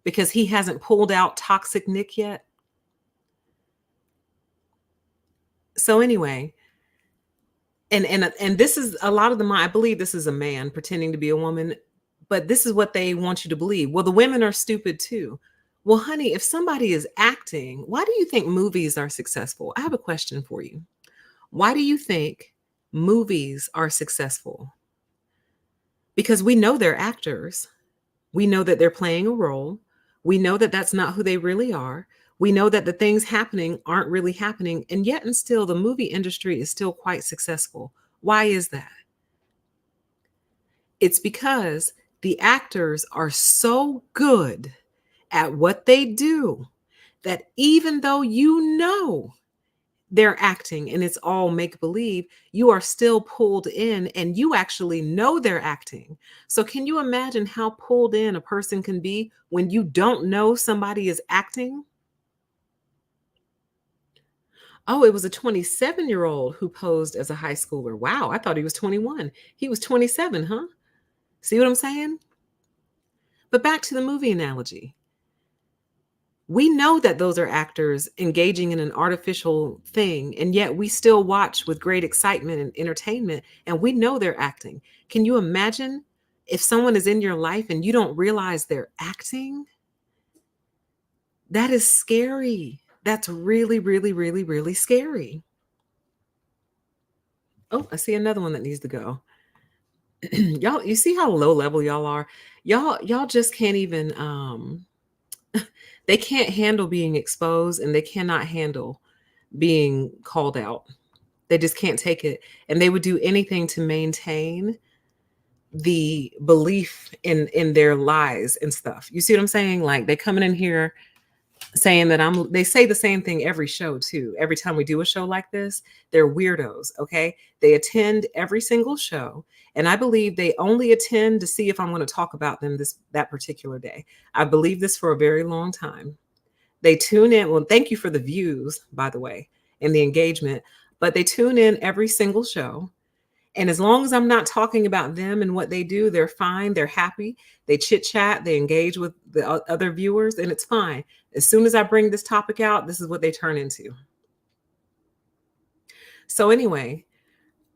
[SPEAKER 2] Because he hasn't pulled out toxic Nick yet. So anyway, and this is a lot of them. I believe this is a man pretending to be a woman, but this is what they want you to believe. Well, the women are stupid too. Well, honey, if somebody is acting, why do you think movies are successful? I have a question for you. Why do you think movies are successful? Because we know they're actors. We know that they're playing a role. We know that that's not who they really are. We know that the things happening aren't really happening. And yet and still, the movie industry is still quite successful. Why is that? It's because the actors are so good at what they do that even though you know they're acting and it's all make-believe, you are still pulled in and you actually know they're acting. So can you imagine how pulled in a person can be when you don't know somebody is acting? Oh, it was a 27-year-old who posed as a high schooler. Wow, I thought he was 21. He was 27, huh? See what I'm saying? But back to the movie analogy. We know that those are actors engaging in an artificial thing, and yet we still watch with great excitement and entertainment, and we know they're acting. Can you imagine if someone is in your life and you don't realize they're acting? That is scary. That's really, really, really, really scary. Oh, I see another one that needs to go. Y'all, you see how low level y'all are? Y'all just can't even they can't handle being exposed, and they cannot handle being called out. They just can't take it. And they would do anything to maintain the belief in their lies and stuff. You see what I'm saying? Like they coming in here saying that they say the same thing every show too. Every time we do a show like this, they're weirdos. Okay. They attend every single show. And I believe they only attend to see if I'm going to talk about them that particular day. I believe this for a very long time. They tune in. Well, thank you for the views, by the way, and the engagement, but they tune in every single show And as long as I'm not talking about them and what they do, they're fine. They're happy. They chit chat. They engage with the other viewers, and it's fine. As soon as I bring this topic out, this is what they turn into. So anyway,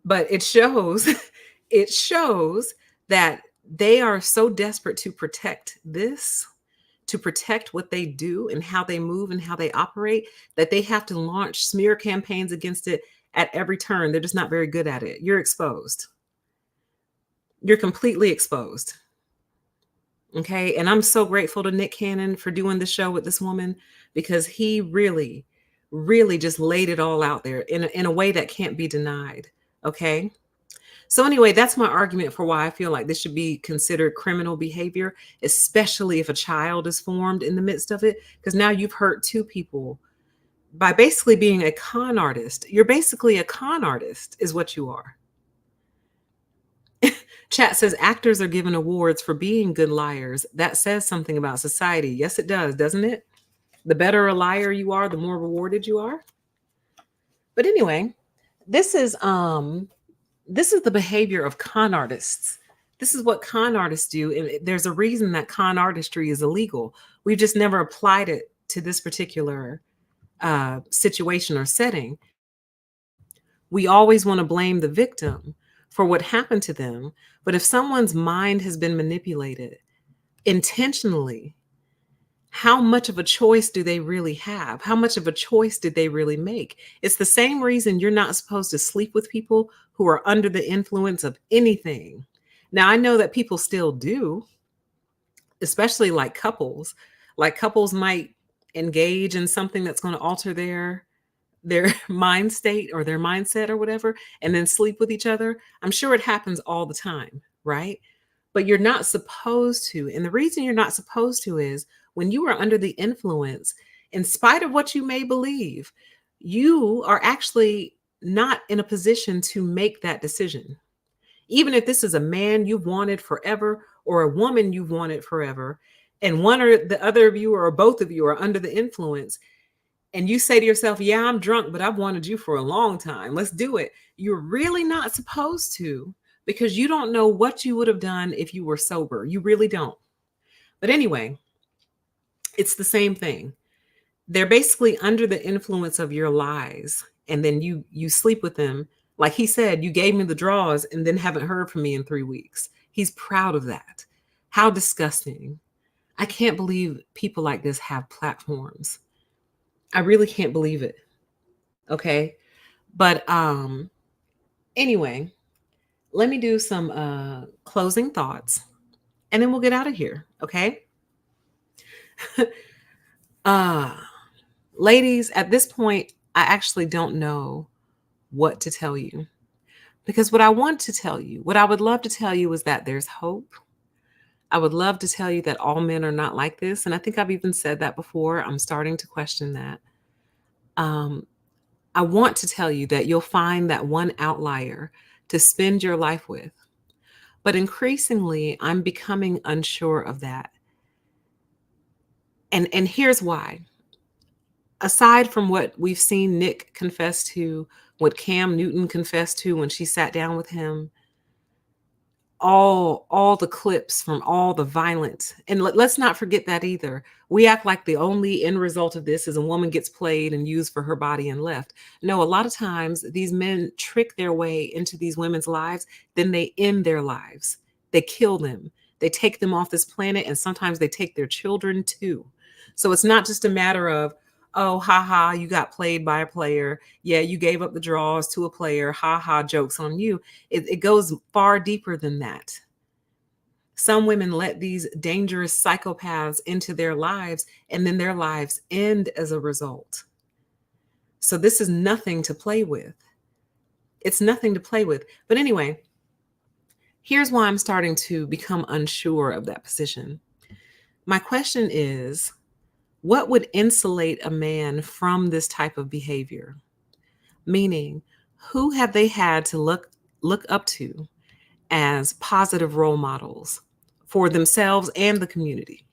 [SPEAKER 2] but it shows, it shows that they are so desperate to protect this, to protect what they do and how they move and how they operate, that they have to launch smear campaigns against it at every turn. They're just not very good at it. You're exposed. You're completely exposed. Okay. And I'm so grateful to Nick Cannon for doing the show with this woman, because he really, really just laid it all out there in a way that can't be denied. Okay. So anyway, that's my argument for why I feel like this should be considered criminal behavior, especially if a child is formed in the midst of it, because now you've hurt two people by basically being a con artist. You're basically a con artist is what you are. Chat says actors are given awards for being good liars. That says something about society. Yes, it does, doesn't it? The better a liar you are, the more rewarded you are. But anyway, this is the behavior of con artists. This is what con artists do. And there's a reason that con artistry is illegal. We've just never applied it to this particular situation or setting. We always want to blame the victim for what happened to them. But if someone's mind has been manipulated intentionally, how much of a choice do they really have? How much of a choice did they really make? It's the same reason you're not supposed to sleep with people who are under the influence of anything. Now, I know that people still do, especially like couples. Like couples might engage in something that's going to alter their mind state or their mindset or whatever, and then sleep with each other. I'm sure it happens all the time, right? But you're not supposed to. And the reason you're not supposed to is when you are under the influence, in spite of what you may believe, you are actually not in a position to make that decision. Even if this is a man you've wanted forever or a woman you've wanted forever, and one or the other of you or both of you are under the influence, and you say to yourself, yeah, I'm drunk, but I've wanted you for a long time. Let's do it. You're really not supposed to, because you don't know what you would have done if you were sober. You really don't. But anyway, it's the same thing. They're basically under the influence of your lies. And then you sleep with them. Like he said, you gave me the draws and then haven't heard from me in 3 weeks. He's proud of that. How disgusting. I can't believe people like this have platforms. I really can't believe it. Okay. But anyway, let me do some closing thoughts and then we'll get out of here. Okay. Ladies, at this point, I actually don't know what to tell you, because what I want to tell you, what I would love to tell you is that there's hope. I would love to tell you that all men are not like this. And I think I've even said that before. I'm starting to question that. I want to tell you that you'll find that one outlier to spend your life with. But increasingly, I'm becoming unsure of that. And here's why. Aside from what we've seen Nick confess to, what Cam Newton confessed to when she sat down with him, all the clips from all the violence. And let's not forget that either. We act like the only end result of this is a woman gets played and used for her body and left. No, a lot of times these men trick their way into these women's lives, then they end their lives. They kill them. They take them off this planet, and sometimes they take their children too. So it's not just a matter of, oh, haha, you got played by a player. Yeah, you gave up the draws to a player. Haha, joke's on you. It goes far deeper than that. Some women let these dangerous psychopaths into their lives, and then their lives end as a result. So this is nothing to play with. It's nothing to play with. But anyway, here's why I'm starting to become unsure of that position. My question is, what would insulate a man from this type of behavior? Meaning, who have they had to look up to as positive role models for themselves and the community?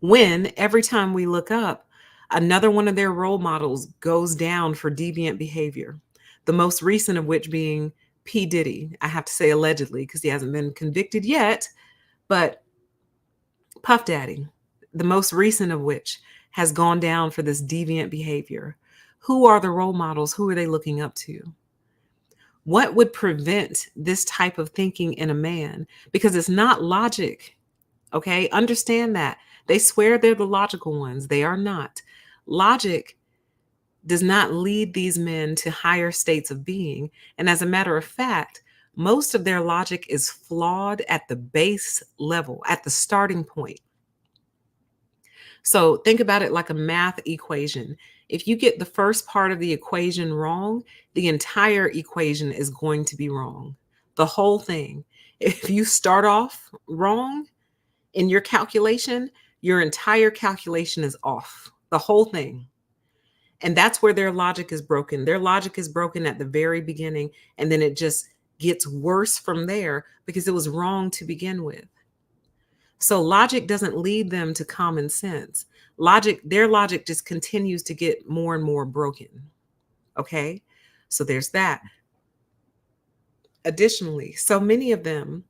[SPEAKER 2] When every time we look up, another one of their role models goes down for deviant behavior. The most recent of which being P. Diddy. I have to say allegedly because he hasn't been convicted yet, but Puff Daddy, the most recent of which has gone down for this deviant behavior. Who are the role models? Who are they looking up to? What would prevent this type of thinking in a man? Because it's not logic. Okay, understand that. They swear they're the logical ones. They are not. Logic does not lead these men to higher states of being. And as a matter of fact, most of their logic is flawed at the base level, at the starting point. So think about it like a math equation. If you get the first part of the equation wrong, the entire equation is going to be wrong. The whole thing. If you start off wrong in your calculation, your entire calculation is off. The whole thing. And that's where their logic is broken. Their logic is broken at the very beginning, and then it just gets worse from there because it was wrong to begin with. So logic doesn't lead them to common sense. Their logic just continues to get more and more broken. Okay? So there's that. Additionally, so many of them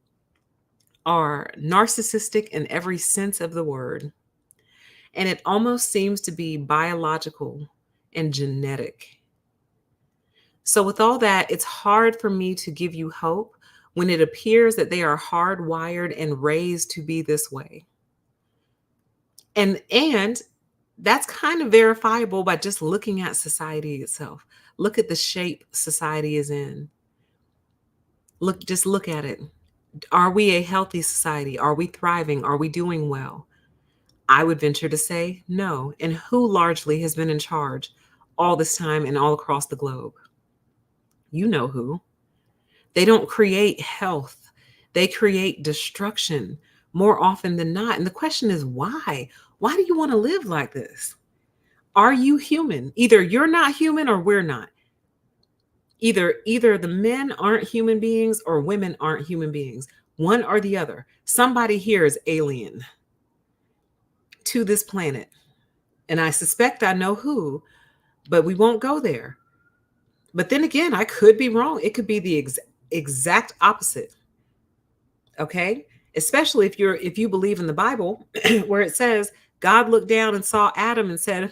[SPEAKER 2] are narcissistic in every sense of the word. And it almost seems to be biological and genetic. So with all that, it's hard for me to give you hope when it appears that they are hardwired and raised to be this way. And that's kind of verifiable by just looking at society itself. Look at the shape society is in. Just look at it. Are we a healthy society? Are we thriving? Are we doing well? I would venture to say no. And who largely has been in charge all this time and all across the globe? You know who. They don't create health. They create destruction more often than not. And the question is why? Why do you want to live like this? Are you human? Either you're not human or we're not. Either the men aren't human beings or women aren't human beings. One or the other. Somebody here is alien to this planet. And I suspect I know who, but we won't go there. But then again, I could be wrong. It could be the exact opposite. Okay? Especially if you believe in the Bible where it says God looked down and saw Adam and said,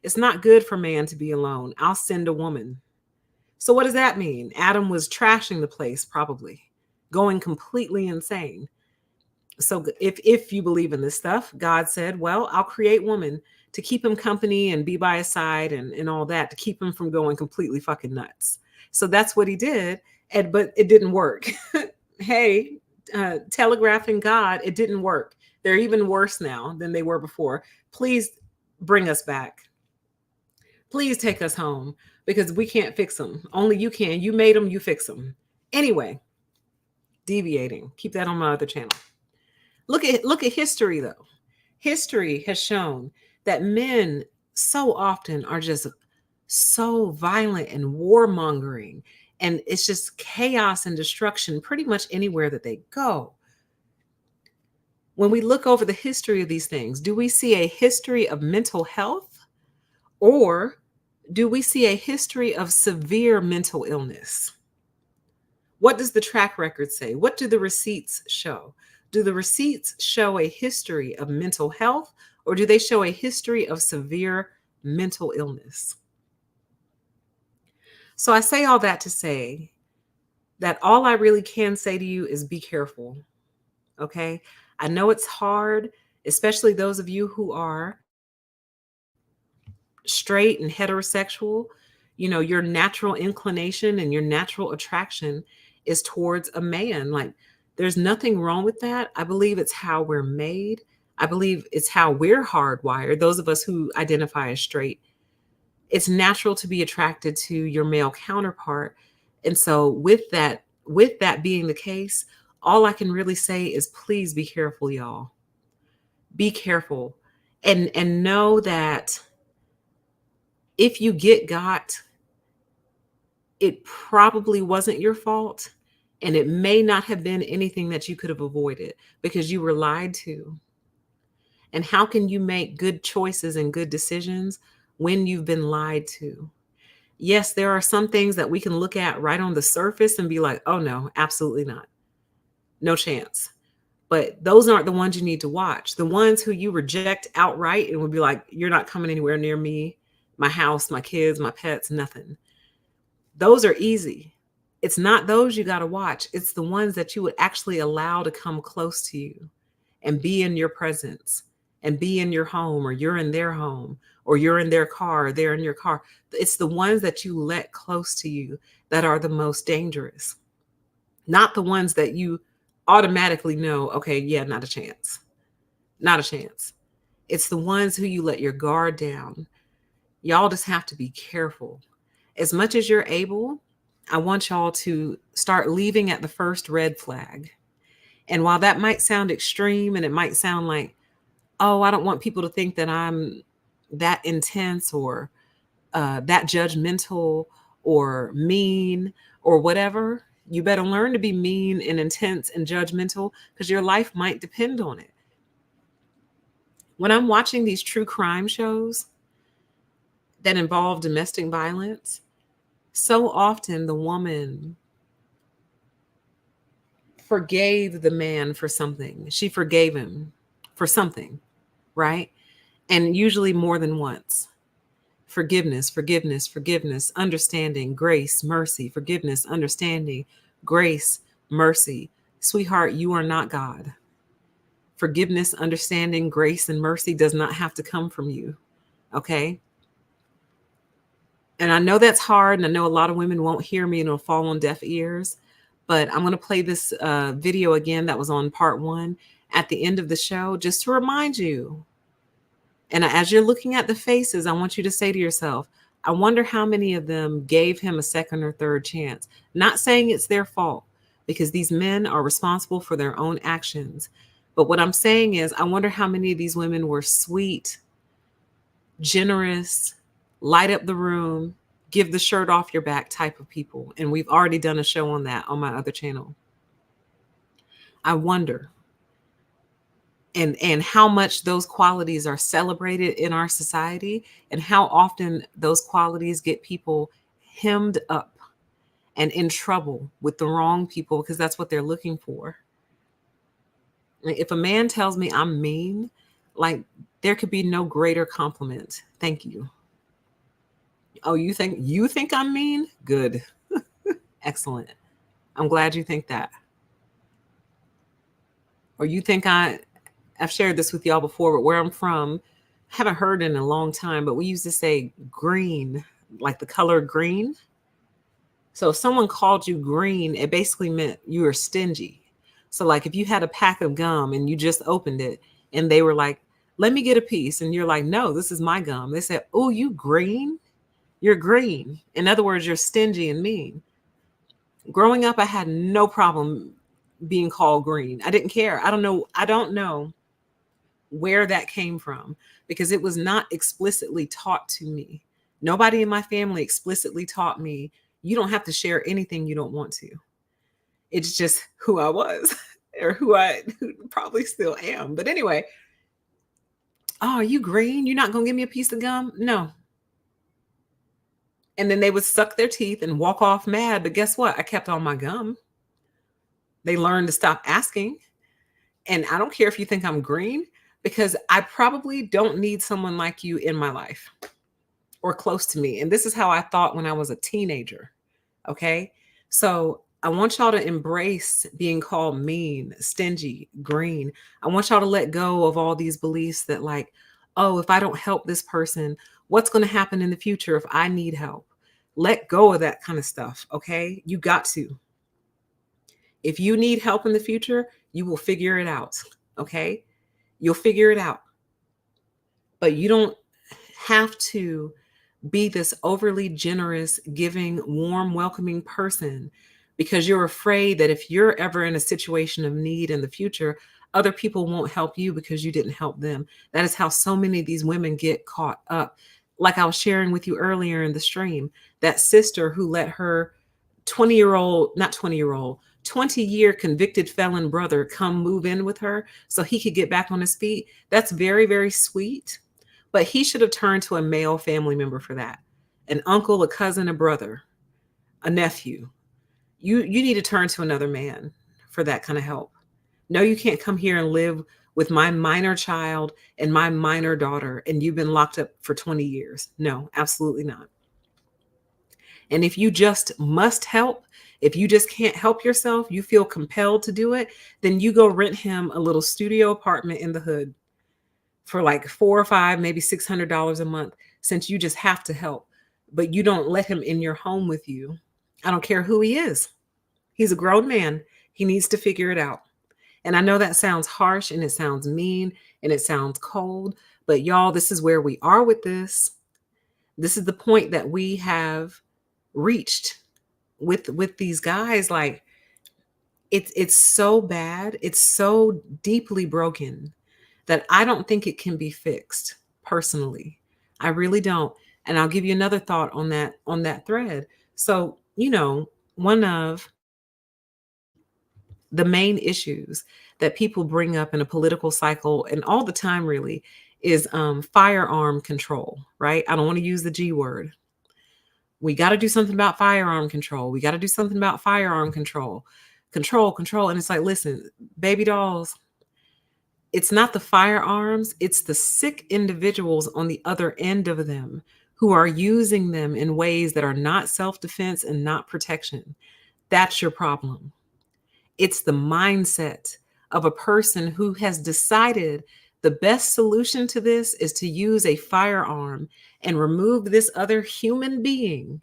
[SPEAKER 2] it's not good for man to be alone. I'll send a woman. So what does that mean? Adam was trashing the place, probably going completely insane. So if you believe in this stuff, God said, well, I'll create woman to keep him company and be by his side and all that, to keep him from going completely fucking nuts. So that's what he did. But it didn't work. Hey, telegraphing God, it didn't work. They're even worse now than they were before. Please bring us back. Please take us home because we can't fix them. Only you can. You made them, you fix them. Anyway, deviating. Keep that on my other channel. Look at history, though. History has shown that men so often are just so violent and warmongering, and it's just chaos and destruction pretty much anywhere that they go. When we look over the history of these things, do we see a history of mental health, or do we see a history of severe mental illness? What does the track record say? What do the receipts show? Do the receipts show a history of mental health, or do they show a history of severe mental illness? So I say all that to say that all I really can say to you is be careful, okay? I know it's hard, especially those of you who are straight and heterosexual. You know, your natural inclination and your natural attraction is towards a man. Like, there's nothing wrong with that. I believe it's how we're made. I believe it's how we're hardwired. Those of us who identify as straight, it's natural to be attracted to your male counterpart. And so with that being the case, all I can really say is please be careful, y'all. Be careful and know that if you get got, it probably wasn't your fault. And it may not have been anything that you could have avoided because you were lied to. And how can you make good choices and good decisions when you've been lied to? Yes, there are some things that we can look at right on the surface and be like, oh no, absolutely not. No chance. But those aren't the ones you need to watch. The ones who you reject outright and would be like, you're not coming anywhere near me, my house, my kids, my pets, nothing. Those are easy. It's not those you got to watch. It's the ones that you would actually allow to come close to you and be in your presence and be in your home, or you're in their home, or you're in their car, or they're in your car. It's the ones that you let close to you that are the most dangerous, not the ones that you automatically know, okay, yeah, not a chance. Not a chance. It's the ones who you let your guard down. Y'all just have to be careful. As much as you're able, I want y'all to start leaving at the first red flag. And while that might sound extreme and it might sound like, oh, I don't want people to think that I'm that intense or that judgmental or mean or whatever, you better learn to be mean and intense and judgmental, because your life might depend on it. When I'm watching these true crime shows that involve domestic violence, so often the woman forgave the man for something. She forgave him for something, right? And usually more than once. Forgiveness, forgiveness, forgiveness, understanding, grace, mercy, forgiveness, understanding, grace, mercy. Sweetheart, you are not God. Forgiveness, understanding, grace, and mercy does not have to come from you. Okay? And I know that's hard, and I know a lot of women won't hear me and it'll fall on deaf ears, but I'm going to play this video again that was on part 1 at the end of the show, just to remind you. And as you're looking at the faces, I want you to say to yourself, I wonder how many of them gave him a second or third chance. Not saying it's their fault, because these men are responsible for their own actions. But what I'm saying is, I wonder how many of these women were sweet, generous, light up the room, give the shirt off your back type of people. And we've already done a show on that on my other channel. I wonder. And how much those qualities are celebrated in our society, and how often those qualities get people hemmed up and in trouble with the wrong people, because that's what they're looking for. If a man tells me I'm mean, like, there could be no greater compliment. Thank you. Oh, you think I'm mean? Good. Excellent. I'm glad you think that. Or you think I've shared this with y'all before, but where I'm from, I haven't heard it in a long time, but we used to say green, like the color green. So if someone called you green, it basically meant you were stingy. So like if you had a pack of gum and you just opened it and they were like, let me get a piece. And you're like, no, this is my gum. They said, oh, you green? You're green. In other words, you're stingy and mean. Growing up, I had no problem being called green. I didn't care. I don't know where that came from, because it was not explicitly taught to me. Nobody in my family explicitly taught me, you don't have to share anything you don't want to. It's just who I was, or who probably still am. But anyway, oh, are you green? You're not going to give me a piece of gum? No. And then they would suck their teeth and walk off mad. But guess what? I kept all my gum. They learned to stop asking. And I don't care if you think I'm green, because I probably don't need someone like you in my life or close to me. And this is how I thought when I was a teenager. Okay. So I want y'all to embrace being called mean, stingy, green. I want y'all to let go of all these beliefs that, like, oh, if I don't help this person, what's going to happen in the future if I need help? Let go of that kind of stuff. Okay. You got to. If you need help in the future, you will figure it out. Okay. You'll figure it out. But you don't have to be this overly generous, giving, warm, welcoming person, because you're afraid that if you're ever in a situation of need in the future, other people won't help you because you didn't help them. That is how so many of these women get caught up. Like I was sharing with you earlier in the stream, that sister who let her 20-year convicted felon brother come move in with her so he could get back on his feet. That's very, very sweet. But he should have turned to a male family member for that. an uncle, a cousin, a brother, a nephew, you need to turn to another man for that kind of help. No, you can't come here and live with my minor child and my minor daughter, and you've been locked up for 20 years. No, absolutely not. And if you just must help, if you just can't help yourself, you feel compelled to do it, then you go rent him a little studio apartment in the hood for like $400 or $500, maybe $600 a month, since you just have to help. But you don't let him in your home with you. I don't care who he is. He's a grown man. He needs to figure it out. And I know that sounds harsh and it sounds mean and it sounds cold, but y'all, this is where we are with this. This is the point that we have reached with these guys. Like, it's so bad. It's so deeply broken that I don't think it can be fixed personally. I really don't. And I'll give you another thought on that thread. So, one of the main issues that people bring up in a political cycle and all the time really is firearm control, right? I don't want to use the G word. We got to do something about firearm control. We got to do something about firearm control. Control. And it's like, listen, baby dolls, it's not the firearms, it's the sick individuals on the other end of them who are using them in ways that are not self-defense and not protection. That's your problem. It's the mindset of a person who has decided the best solution to this is to use a firearm and remove this other human being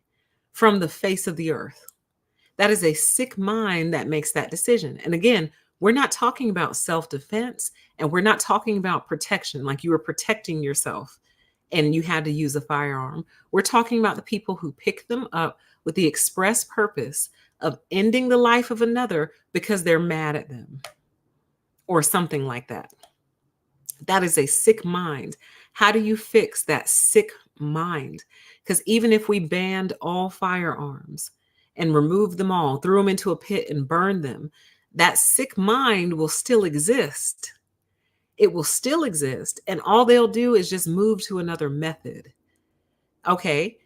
[SPEAKER 2] from the face of the earth. That is a sick mind that makes that decision. And again, we're not talking about self-defense and we're not talking about protection, like you were protecting yourself and you had to use a firearm. We're talking about the people who pick them up with the express purpose of ending the life of another because they're mad at them or something like that. That is a sick mind. How do you fix that sick mind? Because even if we banned all firearms and removed them all, threw them into a pit and burned them, that sick mind will still exist. It will still exist. And all they'll do is just move to another method. Okay,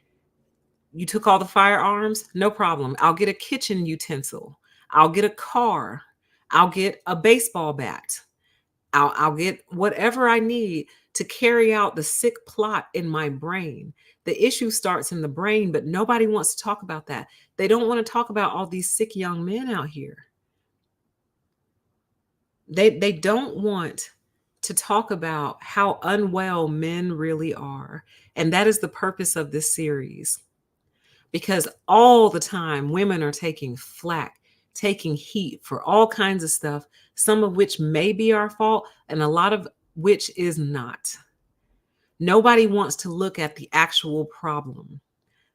[SPEAKER 2] you took all the firearms, no problem. I'll get a kitchen utensil. I'll get a car. I'll get a baseball bat. I'll get whatever I need to carry out the sick plot in my brain. The issue starts in the brain, but nobody wants to talk about that. They don't want to talk about all these sick young men out here. They don't want to talk about how unwell men really are. And that is the purpose of this series. Because all the time, women are taking flack, taking heat for all kinds of stuff, some of which may be our fault and a lot of which is not. Nobody wants to look at the actual problem.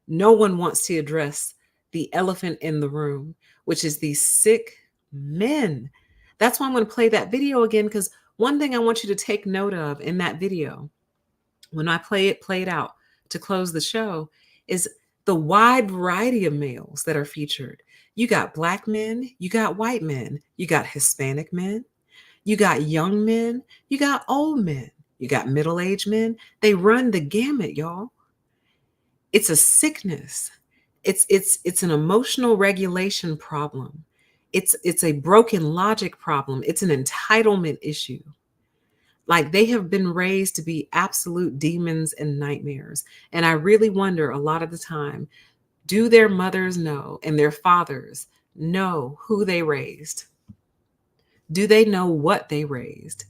[SPEAKER 2] No one wants to address the elephant in the room, which is these sick men. That's why I'm going to play that video again, because one thing I want you to take note of in that video, when I play it out to close the show, is the wide variety of males that are featured. You got Black men, you got white men, you got Hispanic men, you got young men, you got old men, you got middle-aged men. They run the gamut, y'all. It's a sickness. It's an emotional regulation problem. It's a broken logic problem. It's an entitlement issue. Like, they have been raised to be absolute demons and nightmares. And I really wonder a lot of the time, do their mothers know and their fathers know who they raised? Do they know what they raised?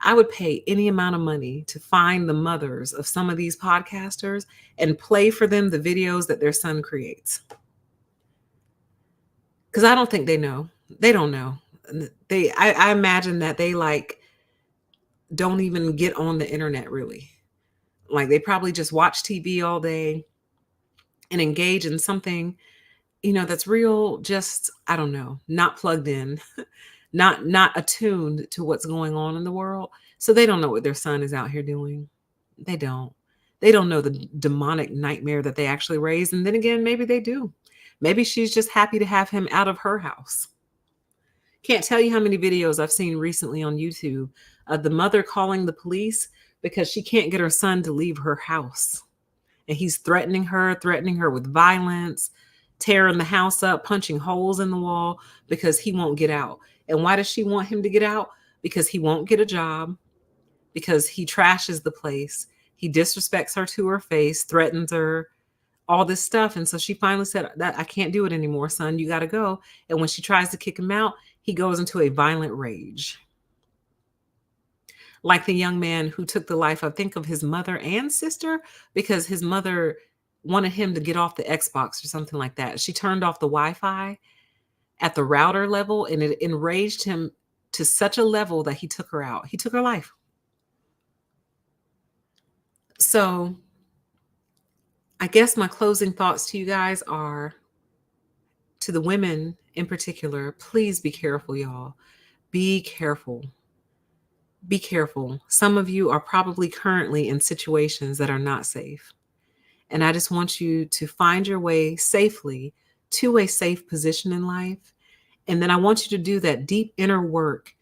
[SPEAKER 2] I would pay any amount of money to find the mothers of some of these podcasters and play for them the videos that their son creates. Because I don't think they know. They don't know. I imagine that they don't even get on the internet really. Like, they probably just watch TV all day and engage in something, that's real, just, I don't know, not plugged in, not attuned to what's going on in the world. So they don't know what their son is out here doing. They don't know the demonic nightmare that they actually raised. And then again, maybe they do. Maybe she's just happy to have him out of her house. Can't tell you how many videos I've seen recently on YouTube of the mother calling the police because she can't get her son to leave her house. And he's threatening her with violence, tearing the house up, punching holes in the wall because he won't get out. And why does she want him to get out? Because he won't get a job, because he trashes the place. He disrespects her to her face, threatens her, all this stuff. And so she finally said, that I can't do it anymore, son. You got to go. And when she tries to kick him out, he goes into a violent rage. Like the young man who took the life, I think, of his mother and sister, because his mother wanted him to get off the Xbox or something like that. She turned off the Wi-Fi at the router level, and it enraged him to such a level that he took her out. He took her life. So I guess my closing thoughts to you guys are, to the women in particular, please be careful, y'all. Be careful. Be careful. Some of you are probably currently in situations that are not safe. And I just want you to find your way safely to a safe position in life. And then I want you to do that deep inner work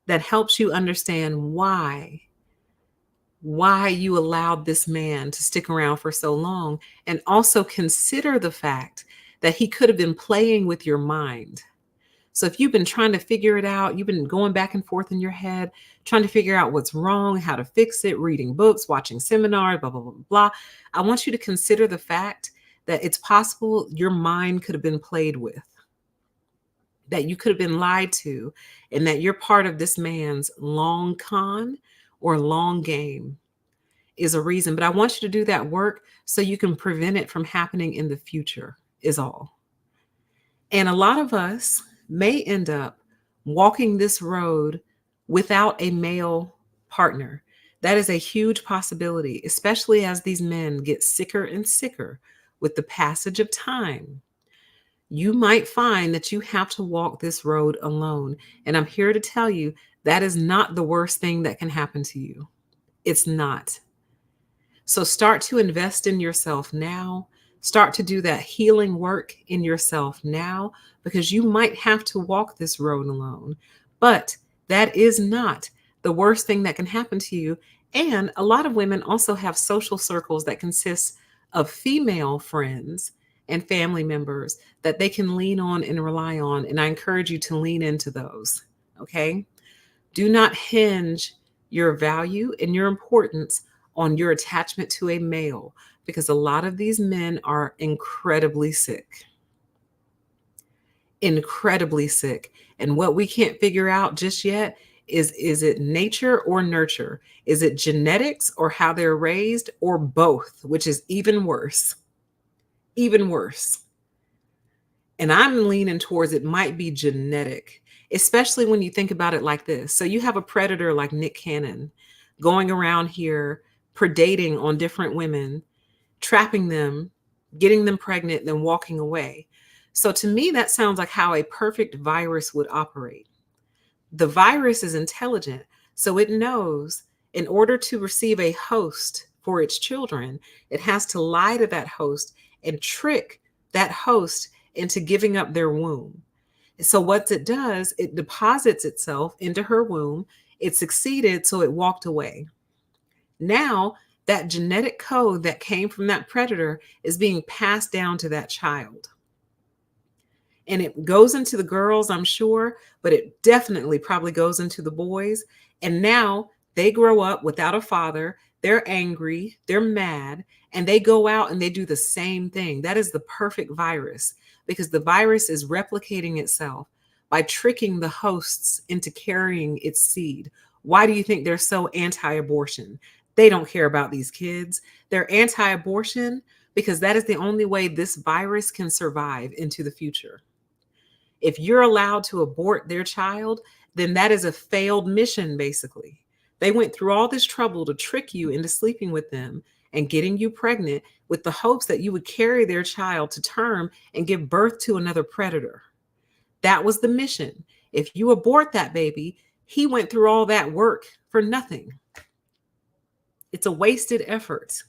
[SPEAKER 2] that helps you understand why you allowed this man to stick around for so long. And also consider the fact that he could have been playing with your mind. So if you've been trying to figure it out, you've been going back and forth in your head, trying to figure out what's wrong, how to fix it, reading books, watching seminars, blah, blah, blah, blah. I want you to consider the fact that it's possible your mind could have been played with, that you could have been lied to, and that you're part of this man's long con or long game is a reason. But I want you to do that work so you can prevent it from happening in the future, is all. And a lot of us may end up walking this road without a male partner. That is a huge possibility, especially as these men get sicker and sicker with the passage of time. You might find that you have to walk this road alone. And I'm here to tell you that is not the worst thing that can happen to you. It's not. So start to invest in yourself now. Start to do that healing work in yourself now, because you might have to walk this road alone. But that is not the worst thing that can happen to you. And a lot of women also have social circles that consist of female friends and family members that they can lean on and rely on. And I encourage you to lean into those. Okay? Do not hinge your value and your importance on your attachment to a male, because a lot of these men are incredibly sick. Incredibly sick. And what we can't figure out just yet is it nature or nurture? Is it genetics or how they're raised, or both, which is even worse? Even worse. And I'm leaning towards it might be genetic, especially when you think about it like this. So you have a predator like Nick Cannon going around here predating on different women, trapping them, getting them pregnant, then walking away. So to me, that sounds like how a perfect virus would operate. The virus is intelligent, so it knows in order to receive a host for its children, it has to lie to that host and trick that host into giving up their womb. So what it does, it deposits itself into her womb. It succeeded, so it walked away. Now, that genetic code that came from that predator is being passed down to that child. And it goes into the girls, I'm sure, but it definitely probably goes into the boys. And now they grow up without a father. They're angry, they're mad, and they go out and they do the same thing. That is the perfect virus, because the virus is replicating itself by tricking the hosts into carrying its seed. Why do you think they're so anti-abortion? They don't care about these kids. They're anti-abortion because that is the only way this virus can survive into the future. If you're allowed to abort their child, then that is a failed mission, basically. They went through all this trouble to trick you into sleeping with them and getting you pregnant with the hopes that you would carry their child to term and give birth to another predator. That was the mission. If you abort that baby, he went through all that work for nothing. It's a wasted effort.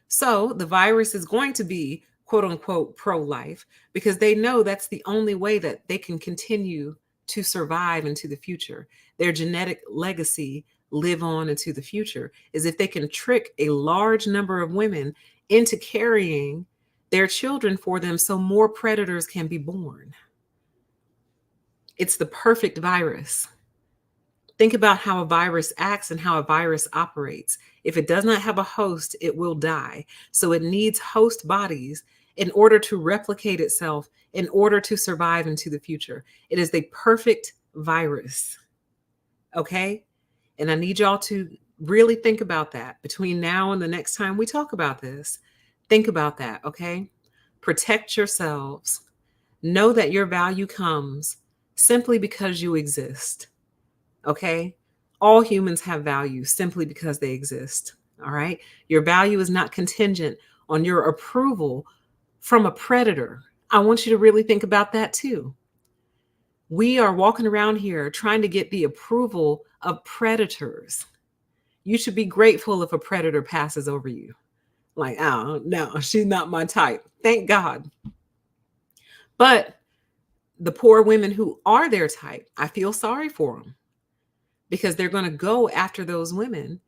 [SPEAKER 2] So the virus is going to be, quote unquote, pro-life, because they know that's the only way that they can continue to survive into the future. Their genetic legacy live on into the future is if they can trick a large number of women into carrying their children for them so more predators can be born. It's the perfect virus. Think about how a virus acts and how a virus operates. If it does not have a host, it will die. So it needs host bodies in order to replicate itself, in order to survive into the future. It is the perfect virus. Okay? And I need y'all to really think about that between now and the next time we talk about this. Think about that, okay? Protect yourselves. Know that your value comes simply because you exist. Okay? All humans have value simply because they exist. All right? Your value is not contingent on your approval from a predator. I want you to really think about that too. We are walking around here trying to get the approval of predators. You should be grateful if a predator passes over you. Like, oh, no, she's not my type. Thank God. But the poor women who are their type, I feel sorry for them, because they're going to go after those women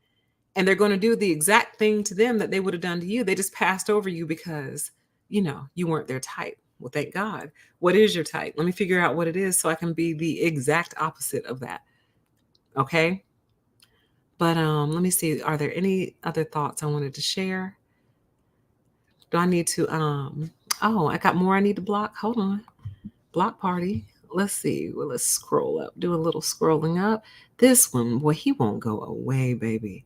[SPEAKER 2] and they're going to do the exact thing to them that they would have done to you. They just passed over you because, you weren't their type. Well, thank God. What is your type? Let me figure out what it is so I can be the exact opposite of that. Okay? But let me see. Are there any other thoughts I wanted to share? Do I need to, I got more I need to block. Hold on. Block party. Let's see. Well, let's scroll up. Do a little scrolling up. This one, boy, he won't go away, baby.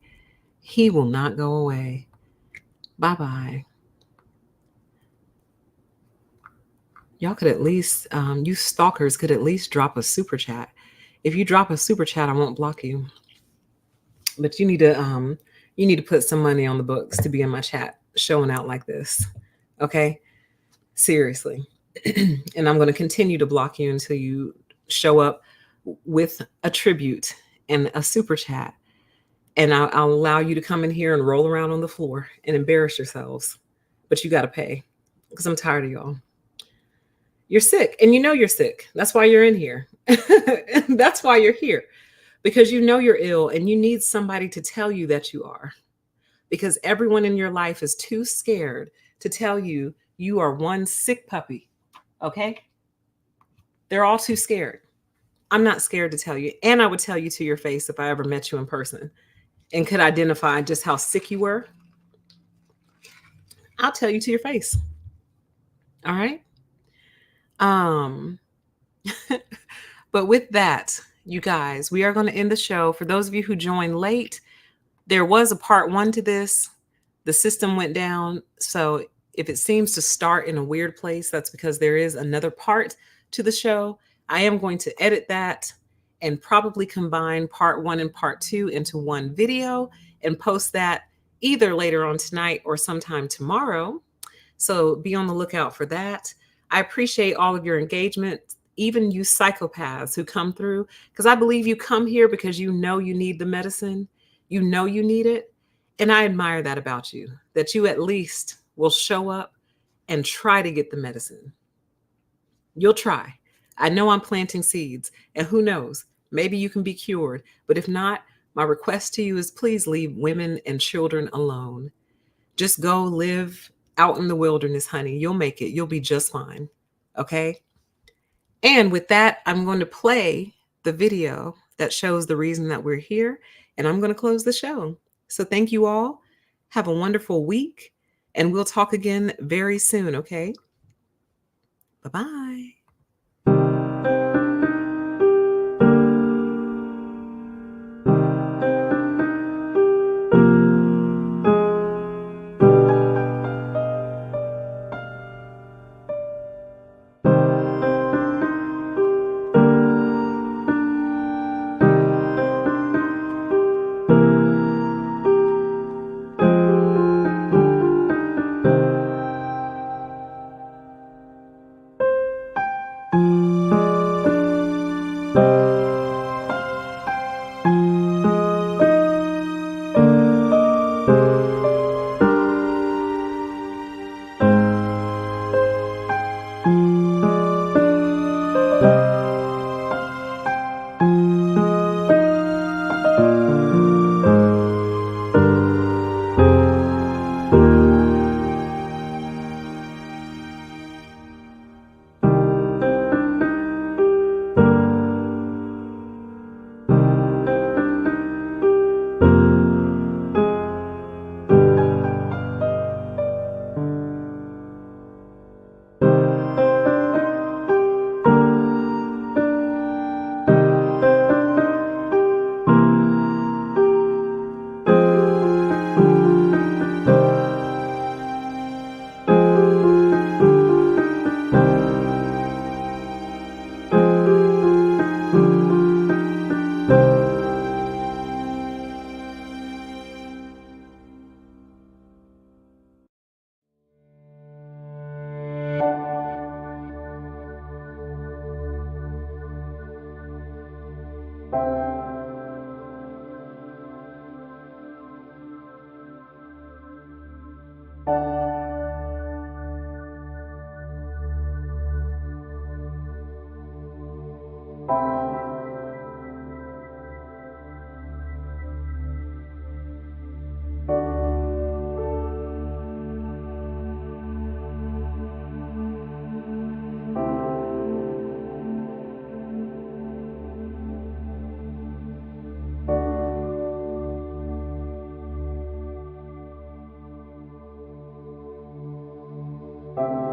[SPEAKER 2] He will not go away. Bye-bye. Y'all could at least, you stalkers could at least drop a super chat. If you drop a super chat, I won't block you. But you need to put some money on the books to be in my chat showing out like this. Okay? Seriously. And I'm going to continue to block you until you show up with a tribute and a super chat. And I'll allow you to come in here and roll around on the floor and embarrass yourselves. But you got to pay, because I'm tired of y'all. You're sick, and you're sick. That's why you're in here. That's why you're here, because you're ill and you need somebody to tell you that you are, because everyone in your life is too scared to tell you you are one sick puppy. Okay? They're all too scared. I'm not scared to tell you. And I would tell you to your face if I ever met you in person and could identify just how sick you were. I'll tell you to your face. All right? But with that, you guys, we are going to end the show. For those of you who joined late, there was a part 1 to this. The system went down. So if it seems to start in a weird place, that's because there is another part to the show. I am going to edit that and probably combine part 1 and part 2 into one video and post that either later on tonight or sometime tomorrow. So be on the lookout for that. I appreciate all of your engagement, even you psychopaths who come through, because I believe you come here because you need the medicine. You need it. And I admire that about you, that you at least will show up and try to get the medicine. You'll try. I know I'm planting seeds, and who knows, maybe you can be cured. But if not, my request to you is please leave women and children alone. Just go live out in the wilderness, honey. You'll make it. You'll be just fine. Okay? And with that, I'm going to play the video that shows the reason that we're here, and I'm going to close the show. So thank you all. Have a wonderful week, and we'll talk again very soon, okay? Bye-bye.
[SPEAKER 3] you.